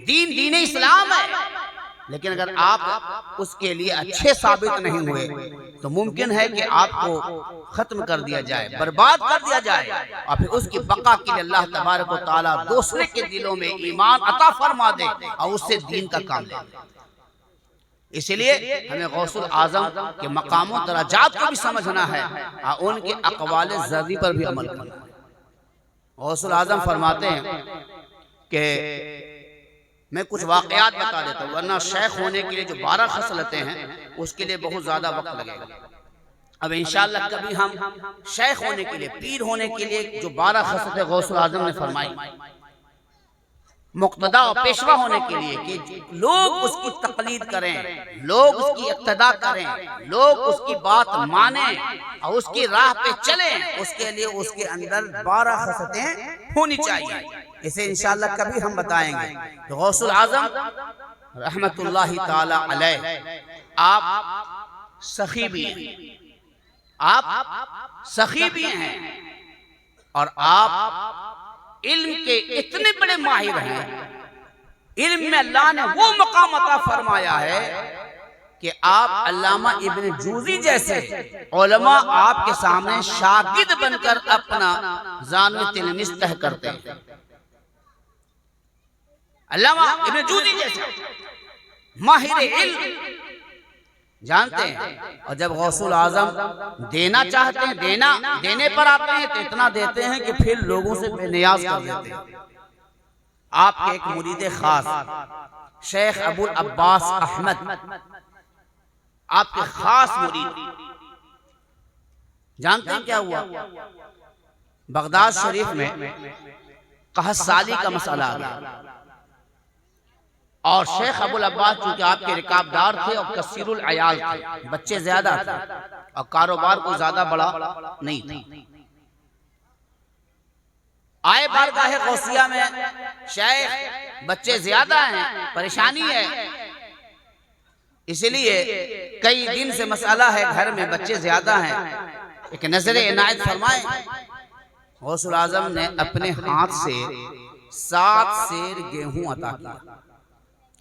दीन दीन इस्लाम है। लेकिन अगर आप उसके लिए अच्छे साबित नहीं हुए तो मुमकिन है कि आपको खत्म कर दिया जाए, बर्बाद कर दिया जाए, और फिर उसकी बका के लिए अल्लाह तबारक व तआला दूसरे के दिलों में ईमान अता फरमा दे और उससे दीन का काम ले। इसलिए हमें गौसुल आजम के मकामों दराजात को भी समझना है और उनके अक़वाल ज़र्री पर भी अमल करना है। गौसुल आजम फरमाते हैं कि मैं कुछ वाक़यात बता देता हूँ, वरना शेख होने के लिए जो 12 खसलतें हैं उसके लिए बहुत ज़्यादा वक्त लगेगा। अब इंशाअल्लाह कभी हम शेख होने के लिए, पीर होने के लिए जो 12 खसलतें गौसुल आजम ने फरमाई, मुक्तदा और पेशवा होने के लिए कि लोग उसकी तकलीद करें, लोग उसकी इक्तदा करें, लोग उसकी बात माने और उसकी राह पे चलें, उसके लिए उसके अंदर 12 खसलतें होनी चाहिए। इसे इंशाअल्लाह कभी हम बताएंगे। तो गौसुल आजम रहमतुल्लाहि ताला अलैह आप सखी भी हैं, आप सखी भी हैं और आप इल्म के इतने बड़े माहिर हैं। इल्म में अल्लाह ने वो मकाम अता फरमाया है कि आप अल्लामा इब्न जूज़ी जैसे उलमा आपके सामने शागिर्द बनकर अपना ज़ान-ए-तिलमिज़ तह करते हैं। अल्लामा इब्न जूज़ी जैसा माहिर इल्म जानते हैं। और जब गौसुल आजम देना चाहते हैं, देने पर आते हैं तो इतना देते हैं कि फिर लोगों से बेनियाज कर देते हैं। आपके एक मुरीद खास शेख अबुल अब्बास अहमद, आपके खास मुरीद, जानते हैं क्या हुआ? बगदाद शरीफ में कहसाली का मसला आ गया और शेख अबुल अब्बास चूंकि आपके रिकाबदार थे और कसीरुल अयाल थे, बच्चे ज्यादा थे और कारोबार को ज्यादा बड़ा नहीं था। आए बारगाह गौसिया में शेख, बच्चे ज्यादा हैं, परेशानी है, इसलिए कई दिन से मसला है, घर में बच्चे ज्यादा हैं, एक नजरे इनायत फरमाए। गौसुल आजम ने अपने हाथ से 7 सेर गेहूं अता किया।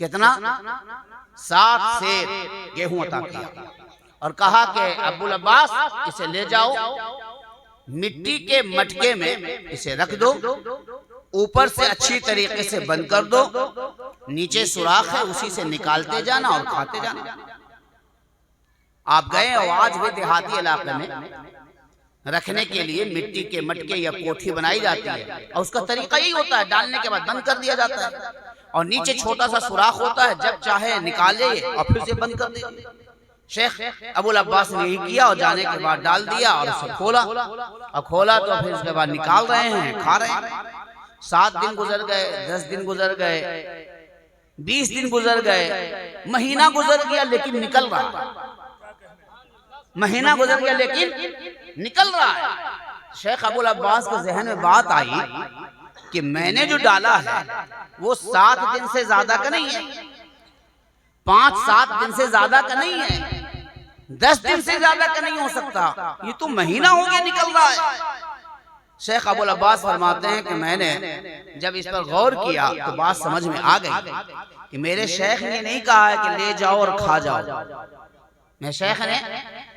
कितना? 7 सेर गेहूं अता किया और कहा कि अब्बुल अब्बास इसे ले जाओ, मिट्टी के मटके में इसे रख दो, ऊपर से अच्छी तरीके से बंद कर दो, नीचे सुराख है उसी से निकालते जाना और खाते जाना। आप गए और आज भी देहाती इलाके में रखने के लिए मिट्टी के मटके या कोठी बनाई जाती है और उसका तरीका यही होता है, डालने के बाद बंद कर दिया जाता है और नीचे छोटा सा सुराख होता है, जब चाहे निकाले और फिर से बंद कर दिया। शेख अबुल अब्बास ने यही किया और जाने के बाद डाल दिया और उसे खोला और खोला तो फिर उसके बाद निकाल रहे हैं, खा रहे हैं। 7 दिन गुजर गए, 10 दिन गुजर गए, 20 दिन गुजर गए, महीना गुजर गया लेकिन निकल रहा, महीना गुजर गया लेकिन निकल रहा है। शेख अबुल अब्बास के जहन में बात आई कि मैंने जो डाला है वो 7 दिन से ज्यादा का नहीं है, 5-7 दिन से ज्यादा का नहीं है, 10 दिन से ज्यादा का नहीं हो सकता, ये तो महीना हो गया निकल रहा है। शेख अबुल अब्बास फरमाते हैं कि मैंने जब इस पर गौर किया तो बात समझ में आ गई कि मेरे शेख ने नहीं कहा है कि ले जाओ और खा जाओ, मेरे शेख ने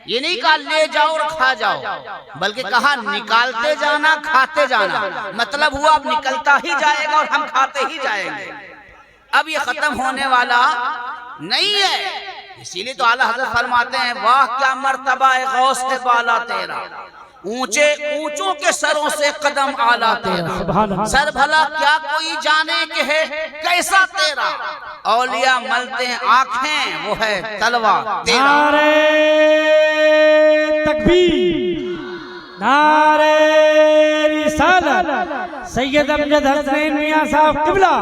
ये नहीं कहा ले जाओ और खा जाओ, बल्कि कहा निकालते जाना, खाते जाना। मतलब हुआ अब निकलता ही जाएगा और हम खाते ही जाएंगे, अब ये खत्म होने वाला नहीं है। इसीलिए तो आला हज़रत फरमाते हैं, वाह क्या मर्तबा है गौस के बाला तेरा, ऊंचे ऊंचों के सरों से कदम आला तेरा, सर भला क्या कोई जाने के है कैसा तेरा, औलिया मलते आंखें वो है तलवा तेरा। नारे तकबीर, नारे रिसालत। सैयद अमजद हसनैन मियां साहब किबला,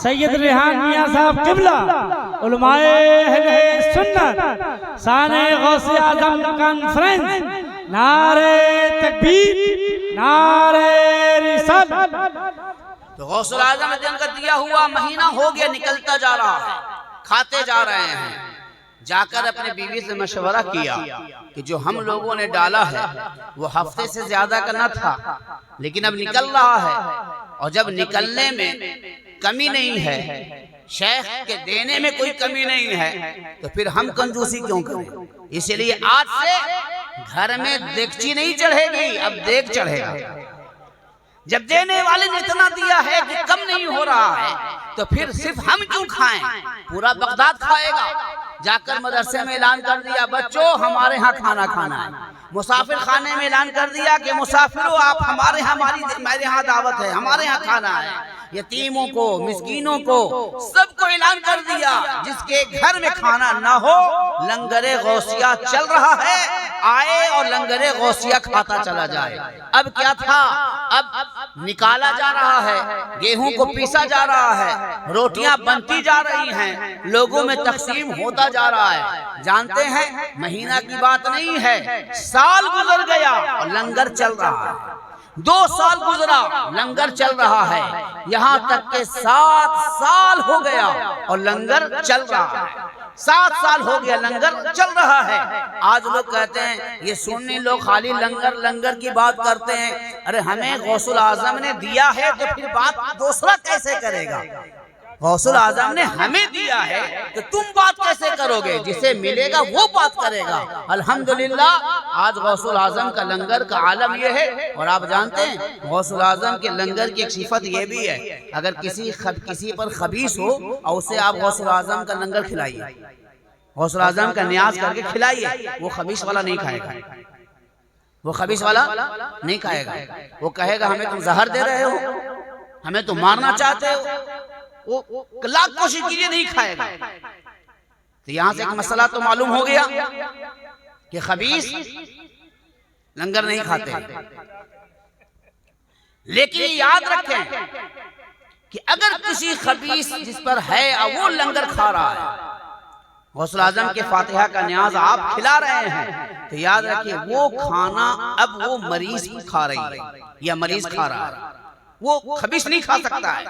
सैयद रेहान मियां साहब किबला, उलमाए अहले सुन्नत, साने गौसे आजम कॉन्फ्रेंस, नारे तकबीर, नारे रिसालत। तो गौसुल आजम ने जिनका दिया हुआ महीना हो गया, निकलता जा रहा है, खाते जा रहे हैं। जाकर अपने बीवी से मशवरा किया कि जो हम लोगों ने डाला है वो हफ्ते से ज्यादा का न था, लेकिन अब निकल रहा है और जब निकलने में कमी नहीं है, शेख के देने में कोई कमी नहीं है, तो फिर हम कंजूसी क्यों करें? इसलिए आज से घर में देगची नहीं चढ़ेगी, अब देग चढ़ेगा। जब देने वाले ने इतना दिया है कि कम नहीं हो रहा है, तो फिर सिर्फ हम क्यों खाएं? पूरा बगदाद खाएगा। जाकर मदरसे में ऐलान कर दिया, बच्चों हमारे यहाँ खाना खाना है। मुसाफिर खाने में ऐलान कर दिया कि मुसाफिरों आप हमारे यहाँ, मेरे यहाँ दावत है, हमारे यहाँ खाना है। यतीमों को, मिस्कीनों को, सबको ऐलान कर दिया, जिसके घर में खाना ना हो, लंगरे गौसिया चल रहा है, आए और लंगरे गौसिया खाता चला जाए। अब क्या था, अब निकाला जा रहा है, गेहूं को पीसा जा रहा है, रोटियां बनती जा रही हैं, लोगों में तकसीम होता जा रहा है। जानते हैं महीना की बात नहीं है, साल गुजर गया और लंगर चल रहा है। 2 साल गुजरा, लंगर चल रहा है, यहाँ तक के 7 साल हो गया और लंगर चल रहा है। 7 साल हो गया, लंगर चल रहा है। आज लोग कहते हैं, ये सुन्नी लोग खाली लंगर लंगर की बात करते हैं। अरे हमें गौसुल आजम ने दिया है तो फिर बात दूसरा कैसे करेगा? गौसुल आजम ने हमें दिया है तो तुम बात कैसे करोगे? जिसे मिलेगा वो बात करेगा। अल्हम्दुलिल्लाह आज गौसुल आजम का लंगर का आलम ये है। और आप जानते हैं गौसुल आजम के लंगर की एक सिफत ये भी है, अगर किसी पर खबीस हो और उसे आप गौसुल आजम का लंगर खिलाइए, गौसुल आजम का न्याज करके खिलाइए, वो खबीस वाला नहीं खाएगा, वो खबीस वाला नहीं खाएगा। वो कहेगा हमें तुम जहर दे रहे हो, हमें तुम मारना चाहते हो, वो लाख कोशिश कीजिए नहीं खाएगा। तो यहां से एक मसला तो मालूम हो गया कि खबीस लंगर नहीं खाते। लेकिन याद रखें कि अगर किसी खबीस जिस पर है और वो लंगर खा रहा है, गौसुल आजम के फातिहा का न्याज आप खिला रहे हैं, तो याद रखिए वो खाना अब वो मरीज खा रही है या मरीज खा रहा है, वो खबीस नहीं खा सकता है।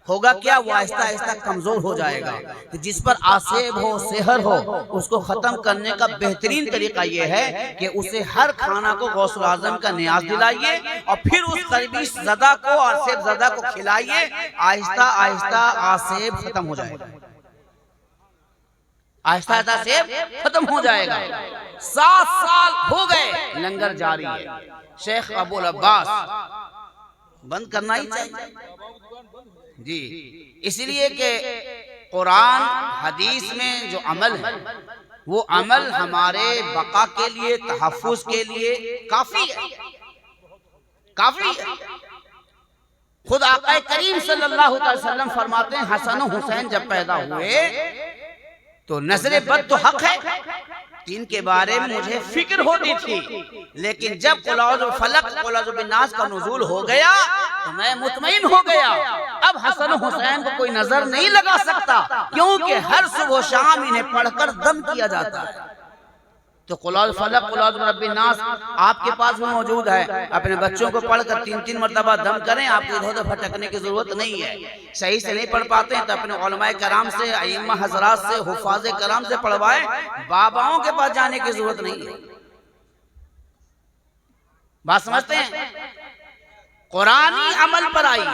होगा क्या? वो आहिस्ता आहिस्ता कमजोर हो जाएगा। तो जिस पर आसेब हो, सेहर हो, उसको खत्म करने का बेहतरीन तरीका ये है कि उसे हर खाना को गौसुल आजम का न्याज दिलाइए और फिर उस खबीस ज़दा को, आसेब ज़दा को खिलाइए। आहिस्ता आहिस्ता आसेब खत्म हो जाएगा, आहिस्ता आहिस्ता सेब खत्म हो जाएगा। 7 साल हो गए लंगर जारी है। शेख अबुल अब्बास बंद करना ही चाहिए जी, इसलिए कि कुरान हदीस में जो अमल है वो अमल हमारे बका के लिए, तहफ्फुज के लिए काफी है, काफी है। खुद आका करीम सल्लल्लाहु अलैहि वसल्लम फरमाते हैं हसन हुसैन जब पैदा हुए तो नजर बद तो हक है, जिनके बारे में मुझे फिक्र होती थी, लेकिन जब कुल फलक कुल नास का नुज़ूल हो गया तो मैं मुतमईन हो गया। अब हसन हुसैन को कोई नजर नहीं लगा सकता, क्योंकि हर सुबह शाम इन्हें पढ़कर दम किया जाता है। तो कुल फलक कुल नास आपके पास भी मौजूद है, अपने बच्चों को पढ़कर 3-3 मरतबा दम करें, आपको इधर उधर भटकने की जरूरत नहीं है। सही से नहीं पढ़ पाते हैं तो अपने उलमाए कराम से, अइम्मा हजरात से, हुफाज़े कराम से पढ़वाएं, बाबाओं के पास जाने की जरूरत नहीं है। बात समझते हैं? कुरानी अमल पर आई,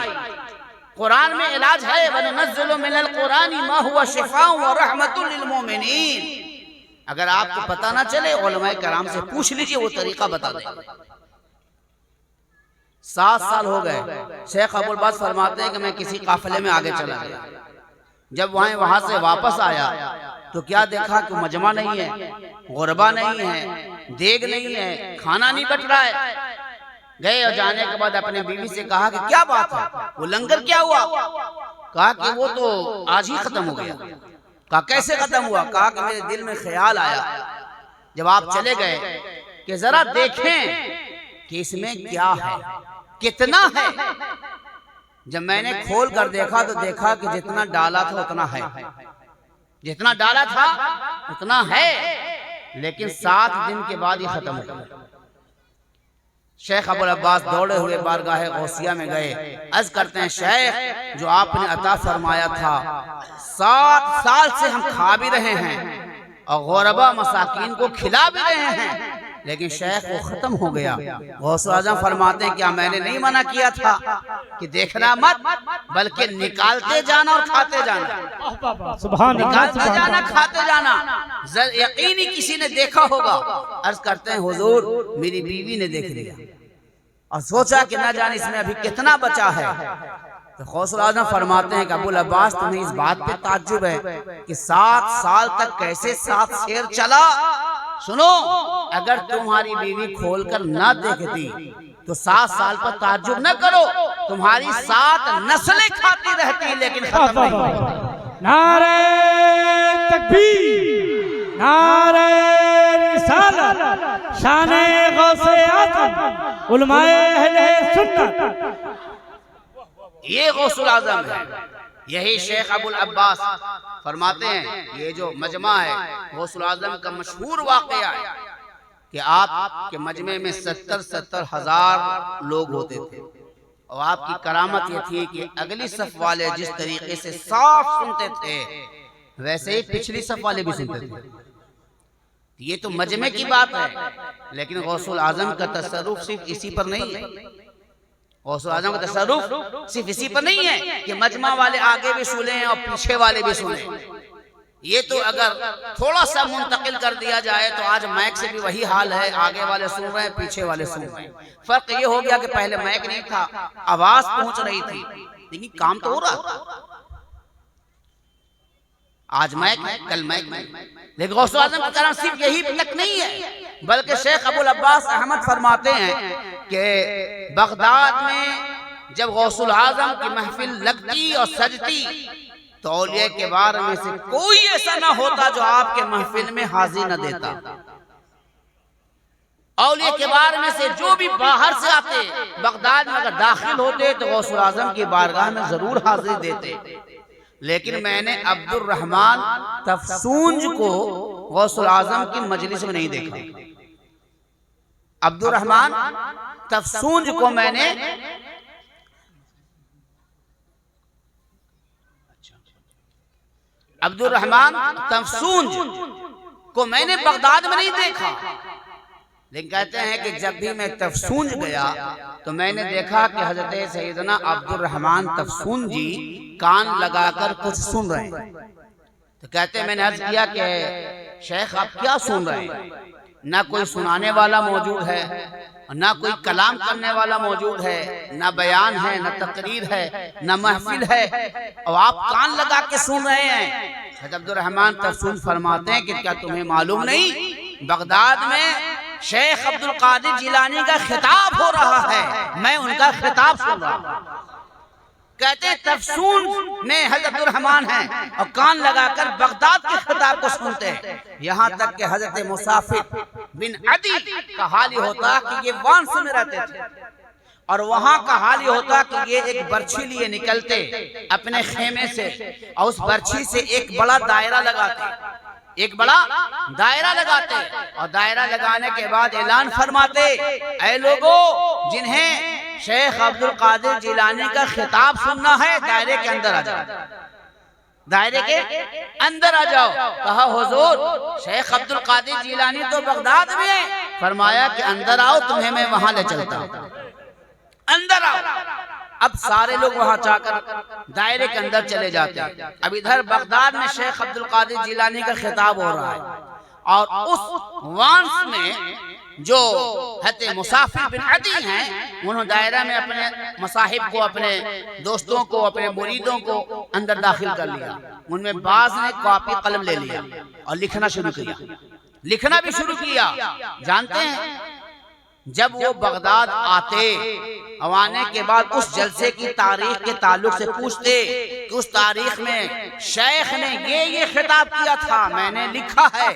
कुरान में इलाज है। वनुनज़्ज़िलु मिनल कुरानी मा हुवा शिफ़ाउ व रहमतुल लिल मोमिनीन। अगर आपको पता ना चले उलमाए कराम से पूछ लीजिए, वो तरीका बता दें। 7 साल हो गए। शेख अबुल अब्बास फरमाते हैं कि मैं किसी काफिले में आगे चला गया, जब वहां से वापस आया तो क्या देखा कि मजमा नहीं है, गुरबा नहीं है, देग नहीं है, खाना नहीं बट रहा है। गए और जाने के बाद अपने बीवी से कहा कि क्या बात है, वो लंगर क्या हुआ? कहा कि वो तो आज ही खत्म हो गया। कहा कैसे खत्म हुआ? कहा कि मेरे दिल में ख्याल आया जब आप चले गए कि जरा देखें कि इसमें क्या है, कितना है। जब मैंने खोल कर देखा तो देखा कि जितना डाला था उतना है, जितना डाला था उतना है, लेकिन 7 दिन के बाद ये खत्म हो गया। शेख अबुल अब्बास दौड़े हुए बारगाह गौसिया में गए, अर्ज करते हैं शेख जो आपने अता फरमाया था 7 साल से हम खा भी रहे हैं और गुरबा मसाकीन को खिला भी रहे हैं, लेकिन शेख वो खत्म हो गया। गौसुल आजम फरमाते हैं क्या मैंने नहीं मना किया था कि देखना मत, बल्कि निकालते जाना और खाते जाना, निकालते जाना खाते जाना। यकीनी किसी ने देखा होगा। अर्ज करते हैं हुजूर मेरी बीवी ने देख लिया और सोचा कि ना जाने इसमें अभी कितना बचा है। तो गौसुल आजम फरमाते हैं कि अबुल अब्बास तुम्हें इस बात पे ताज्जुब है कि 7 साल तक कैसे 7 शेर चला। सुनो, अगर तुम्हारी बीवी खोलकर ना देखती तो 7 साल पर ताज्जुब न करो, तुम्हारी 7 नस्लें खाती रहती लेकिन खत्म नहीं होती। नारे तकबीर, नारे रिसालत, शाने गौसे आज़म, उलमाए अहले सुन्नत। ये गौसुल आजम है। यही शेख अबुल अब्बास फरमाते हैं ये जो मजमा है गौसुल आजम का मशहूर वाकया है कि आपके मजमे में 70-70 हजार लोग होते थे और आपकी करामत ये थी कि अगली सफ वाले जिस तरीके से साफ सुनते थे वैसे ही पिछली सफ वाले भी सुनते थे। ये तो मजमे की बात है, लेकिन गौसुल आजम का तसर्रुफ सिर्फ इसी पर नहीं है। गौसुल आजम का तसर्रुफ सिर्फ इसी पर नहीं है कि मजमा वाले आगे भी सुने और पीछे वाले भी सुने। ये तो अगर थोड़ा सा मुंतकिल कर दिया जाए तो आज माइक से भी वही हाल है, आगे वाले सुन रहे हैं, पीछे वाले सुन रहे हैं। फर्क ये हो गया कि पहले माइक नहीं था, आवाज पहुंच रही थी, लेकिन काम तो हो रहा था। आज माइक है, कल माइक नहीं। लेकिन गौसुल आजम का करम सिर्फ यही तक नहीं है, बल्कि शेख अबुल अब्बास अहमद फरमाते हैं कि बगदाद में जब गौसुल आजम की महफिल लगती और सजती तो औलिया के बारे में से कोई ऐसा ना होता जो आपके महफिल में हाजिर न देता। औलिया के बारे में से जो भी बाहर से आते बगदाद में अगर दाखिल होते तो गौसुल आजम की बारगाह में जरूर हाजिर देते। लेकिन मैंने अब्दुल रहमान तफसूंज को गौसुल आजम की मजलिस में नहीं देखा। अब्दुल रहमान तफसूंज को मैंने अब्दुल रहमान तफसूंज को मैंने बगदाद में नहीं देखा। लेकिन कहते हैं कि जब भी मैं तफसूंज गया तो मैंने देखा कि हजरत सैयदना अब्दुल रहमान तफसूंज जी कान लगाकर कुछ सुन रहे हैं। तो कहते हैं मैंने अर्ज किया कि शेख आप क्या सुन रहे हैं? ना कोई सुनाने वाला मौजूद है, ना कोई कलाम करने वाला मौजूद है, ना बयान है, ना तकरीर है, ना महफिल है, और आप कान लगा के सुन रहे हैं। अब्दुल रहमान तफसूंज फरमाते हैं कि क्या तुम्हें मालूम नहीं बगदाद में शेख अब्दुल कादिर जिलानी का खिताब हो रहा है, मैं उनका खिताब सुन रहा हूं। कहते तफसूंज में हज़रत अब्दुल रहमान हैं और कान लगाकर बगदाद के खिताब को सुनते हैं। यहाँ तक कि हज़रत मुसाफिर बिन अदी का हाल ये होता कि ये वांस में रहते थे और वहां का हाल ये होता कि ये एक बर्छी लिए निकलते अपने खेमे से और उस बर्छी से एक बड़ा दायरा लगाते, एक बड़ा दायरा लगाते और दायरा लगाने के बाद ऐलान फरमाते, ऐ लोगों जिन्हें शेख अब्दुल कादिर जिलानी का खिताब सुनना है दायरे के अंदर आ जाओ, दायरे के अंदर आ जाओ। कहा हुजूर शेख अब्दुल कादिर जिलानी तो बगदाद में है। फरमाया कि अंदर आओ, तुम्हें मैं वहां ले चलता हूं, अंदर आओ। अब सारे लोग वहां जाकर दायरे के अंदर चले जाते हैं। अब इधर बगदाद में शेख अब्दुल कादिर जिलानी का खिताब हो रहा है और उस वांस में जो हते मुसाफिर बिन अदी हैं उन्होंने दायरा में अपने मसाहिब को, अपने दोस्तों को, अपने मुरीदों को अंदर दाखिल कर लिया। उनमें बाज ने कॉपी कलम ले लिया और लिखना शुरू किया, लिखना भी शुरू किया। जानते हैं जब वो बगदाद आते और आने के बाद उस जलसे की तारीख के ताल्लुक से पूछते कि उस तारीख में शेख ने ये खिताब किया था, मैंने लिखा है,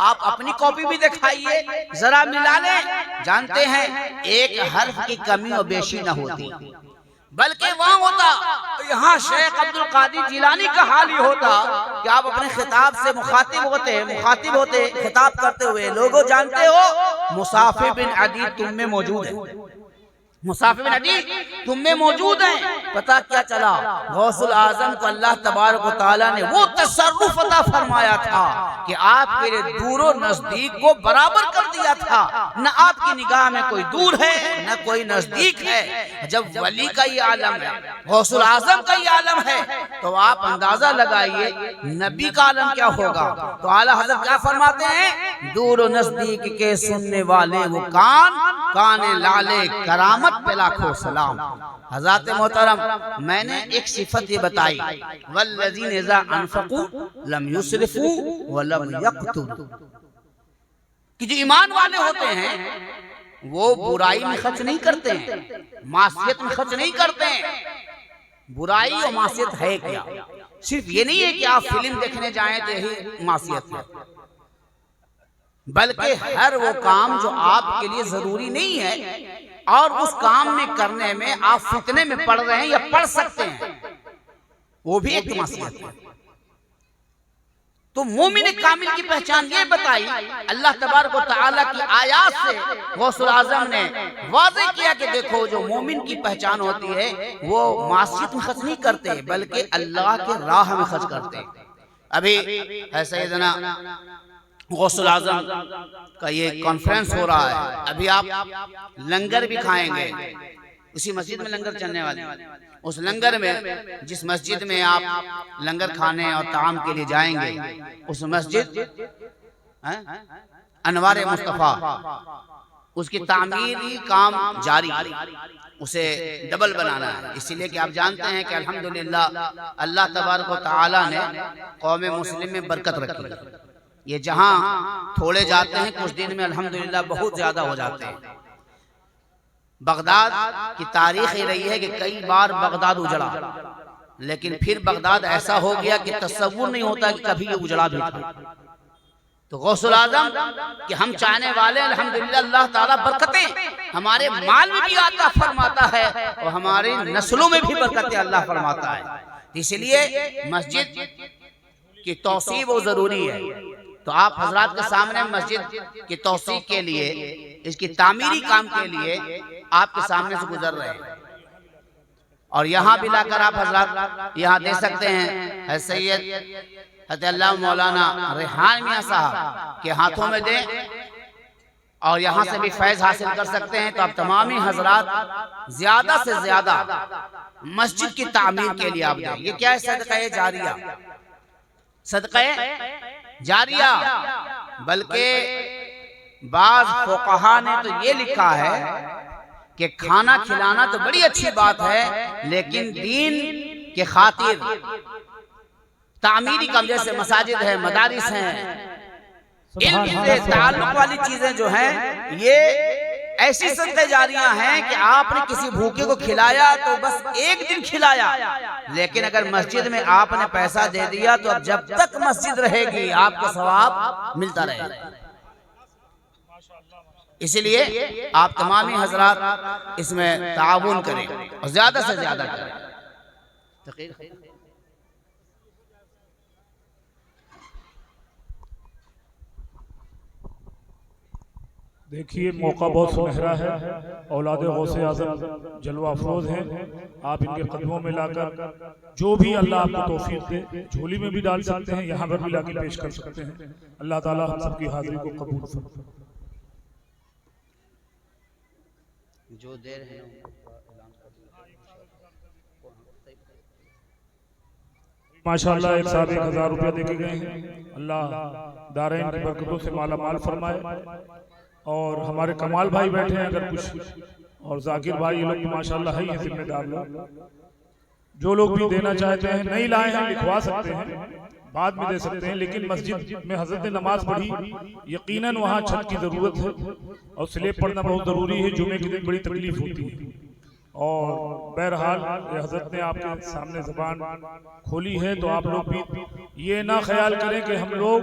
आप अपनी कॉपी भी दिखाइए, जरा मिला लें। जानते हैं एक हर्फ की कमी और बेशी न होती, बल्कि वहां होता। यहाँ शेख अब्दुल कादिर जिलानी का हाल ही होता कि आप अपने खिताब से मुखातिब होते खिताब करते हुए, लोगों जानते हो मुसाफिर बिन अदी तुम में मौजूद है, मुसाफिर बिन अदी तुम में मौजूद है। पता क्या चला, गौसुल आजम को अल्लाह तबारक व तआला ने वो तसर्रुफ अता फरमाया था कि आपके लिए दूर और नजदीक को बराबर कर दिया था। न आपकी निगाह में कोई दूर है न कोई नजदीक है। जब वली का ये आलम है, गौसुल आजम का ये आलम है, तो आप अंदाजा लगाइए नबी का आलम क्या होगा। तो आला हज़रत क्या फरमाते हैं, दूर और नजदीक के सुनने वाले वो काने लाले करामत पे लाखों सलाम। हज़रत मोहतरम मैंने एक सिफत ये बताई, वल्लज़ीन इज़ा अनफ़क़ू लम युस्रिफ़ू व लम यक़्तुरू, कि जो ईमान वाले होते हैं वो बुराई में खर्च नहीं करते हैं, मासियत में खर्च नहीं करते हैं। बुराई और मासियत है क्या? सिर्फ ये नहीं है कि आप फिल्म देखने जाएं तो यही मासियत है, बल्कि हर वो काम जो आपके लिए जरूरी नहीं है और उस काम में करने में आप फितने में पड़ रहे हैं या पड़ सकते हैं, वो भी एक मासियत है। तो मोमिन कामिल की पहचान ये बताई अल्लाह तबारक व तआला की आयात से। गौसुल आजम ने वाज़ेह किया कि देखो जो मोमिन की पहचान होती है वो मासियत में खर्च नहीं करते बल्कि अल्लाह के राह में खर्च करते। अभी सैयदना गौसुल आजम का ये कॉन्फ्रेंस हो रहा है, अभी आप लंगर भी खाएंगे, उसी मस्जिद में लंगर चलने वाले। उस लंगर में, जिस मस्जिद में आप लंगर खाने और ताम के लिए जाएंगे, उस मस्जिद अनवार मुस्तफ़ा, उसकी तामीरी काम जारी, उसे डबल बनाना है। इसीलिए कि आप जानते हैं कि अल्हम्दुलिल्लाह अल्लाह तबारक व तआला ने कौम मुस्लिम में बरकत रखी। ये जहां थोड़े जाते हैं, कुछ दिन में अल्हम्दुलिल्लाह बहुत ज्यादा हो जाते हैं। बगदाद की तारीख ये रही है कि कई बार बगदाद उजड़ा, लेकिन फिर बगदाद ऐसा हो गया कि तसव्वुर नहीं होता कि कभी ये उजड़ा भी था। तो गौसुल आजम कि हम चाहने वाले अल्हम्दुलिल्लाह अल्लाह ताला बरकतें हमारे माल में भी आता फरमाता है और हमारी नस्लों में भी बरकतें अल्लाह फरमाता है। इसलिए मस्जिद की तौसीब वो जरूरी है। तो आप हजरात के सामने मस्जिद की तौसीब के लिए, इसकी तामीरी काम के लिए आपके सामने से गुजर रहे हैं। और यहाँ भी लाकर आप हजरात यहाँ दे सकते हैं सैयद अल्लाह मौलाना रेहान मियां साहब के हाथों में दें और यहाँ से भी फैज हासिल कर सकते हैं। तो आप तमामी हजरात ज्यादा से ज्यादा मस्जिद की तामीर के लिए आप दें। ये क्या है? सदका जारिया, सदका जारिया। बल्कि बाज फुक़हा ने तो ये लिखा है कि खाना खिलाना तो बड़ी अच्छी बात है, लेकिन दीन के खातिर तामीरी काम, जैसे मसाजिद है, मदारिस हैं, इल्म से ताल्लुक वाली चीजें जो हैं, ये ऐसी सदका जारियां हैं कि आपने किसी भूखे को खिलाया तो बस एक दिन खिलाया, लेकिन अगर मस्जिद में आपने पैसा दे दिया तो अब जब तक मस्जिद रहेगी आपको सवाब मिलता रहेगा। इसलिए आप तमामी हजरात इसमें ताउन करें और ज्यादा से ज्यादा करें। देखिए मौका बहुत सुनहरा है, औलाद गौसे आज़म जलवा अफरोज हैं। आप इनके कदमों में लाकर जो भी अल्लाह आपको तौफीक दे, झोली में भी डाल सकते हैं, यहाँ पर भी लाकर पेश कर सकते हैं। अल्लाह ताला हम सबकी हाजिरी को कबूल फरमाए। जो देर है माशाअल्लाह एक साहब 1000 रुपया देके गए हैं। अल्लाह दारैन की बरकतों से माला माल फरमाए। और हमारे कमाल भाई बैठे हैं अगर कुछ, और जाकिर भाई, ये लोग माशाअल्लाह है जिम्मेदार लोग। जो लोग भी देना चाहते हैं, नहीं लाए हैं लिखवा सकते हैं, बाद में दे सकते हैं। लेकिन मस्जिद में हजरत ने नमाज पढ़ी, यकीनन वहाँ छत की जरूरत है और स्लेब पढ़ना बहुत जरूरी है। जुमे के दिन बड़ी तकलीफ होती है। और बहरहाल हजरत ने आपके सामने जुबान खोली है, तो आप लोग भी ये ना ख्याल करें कि हम लोग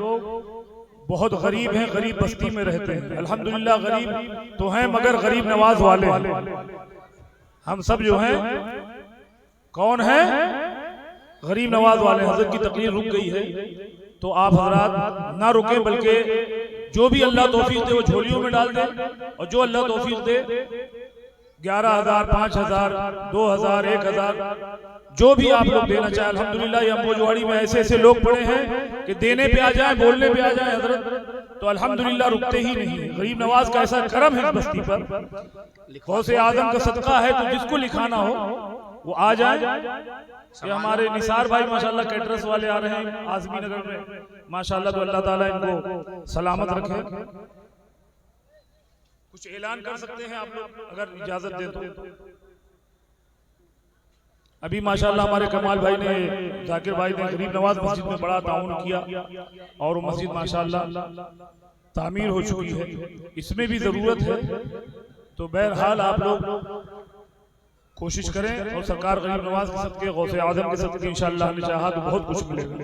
बहुत गरीब हैं, गरीब बस्ती में रहते हैं। अल्हम्दुलिल्लाह गरीब तो हैं, मगर गरीब नवाज वाले हैं। हम सब जो हैं कौन है? गरीब नवाज वाले। हजरत की तकरीर रुक गई है, तो आप हजरात ना रुके, बल्कि जो भी अल्लाह तौफीक दे वो झोलियों में डाल दे, और जो अल्लाह तौफीक दे 11,000, 5,000, 2,000, 1,000 जो भी आप लोग देना चाहे। अल्हम्दुलिल्लाह ये अम्बोजवाड़ी में ऐसे ऐसे लोग पड़े हैं कि देने पे आ जाए, बोलने पे आ जाए हजरत, तो अल्हम्दुलिल्लाह रुकते ही नहीं। गरीब नवाज का ऐसा करम है इस बस्ती पर। गौसे आजम का सदका है, तो जिसको लिखाना हो वो आ जाए। कि हमारे निसार भाई माशाल्लाह कैटरस वाले आ रहे हैं आजमी नगर में माशाल्लाह, तो अल्लाह ताला इनको सलामत रखे। कुछ ऐलान कर सकते हैं आप लोग अगर इजाजत दे तो। अभी माशाल्लाह हमारे कमाल भाई ने, जाकिर भाई ने गरीब नवाज मस्जिद में बड़ा ताउन किया और वो मस्जिद माशाल्लाह तामीर हो चुकी है। इसमें भी जरूरत है। तो बहरहाल आप लोग कोशिश करें और सरकार गरीब नवाज के सदके, गौसे आजम के सदके इंशाअल्लाह ने चाहा तो बहुत कुछ मिलेगा।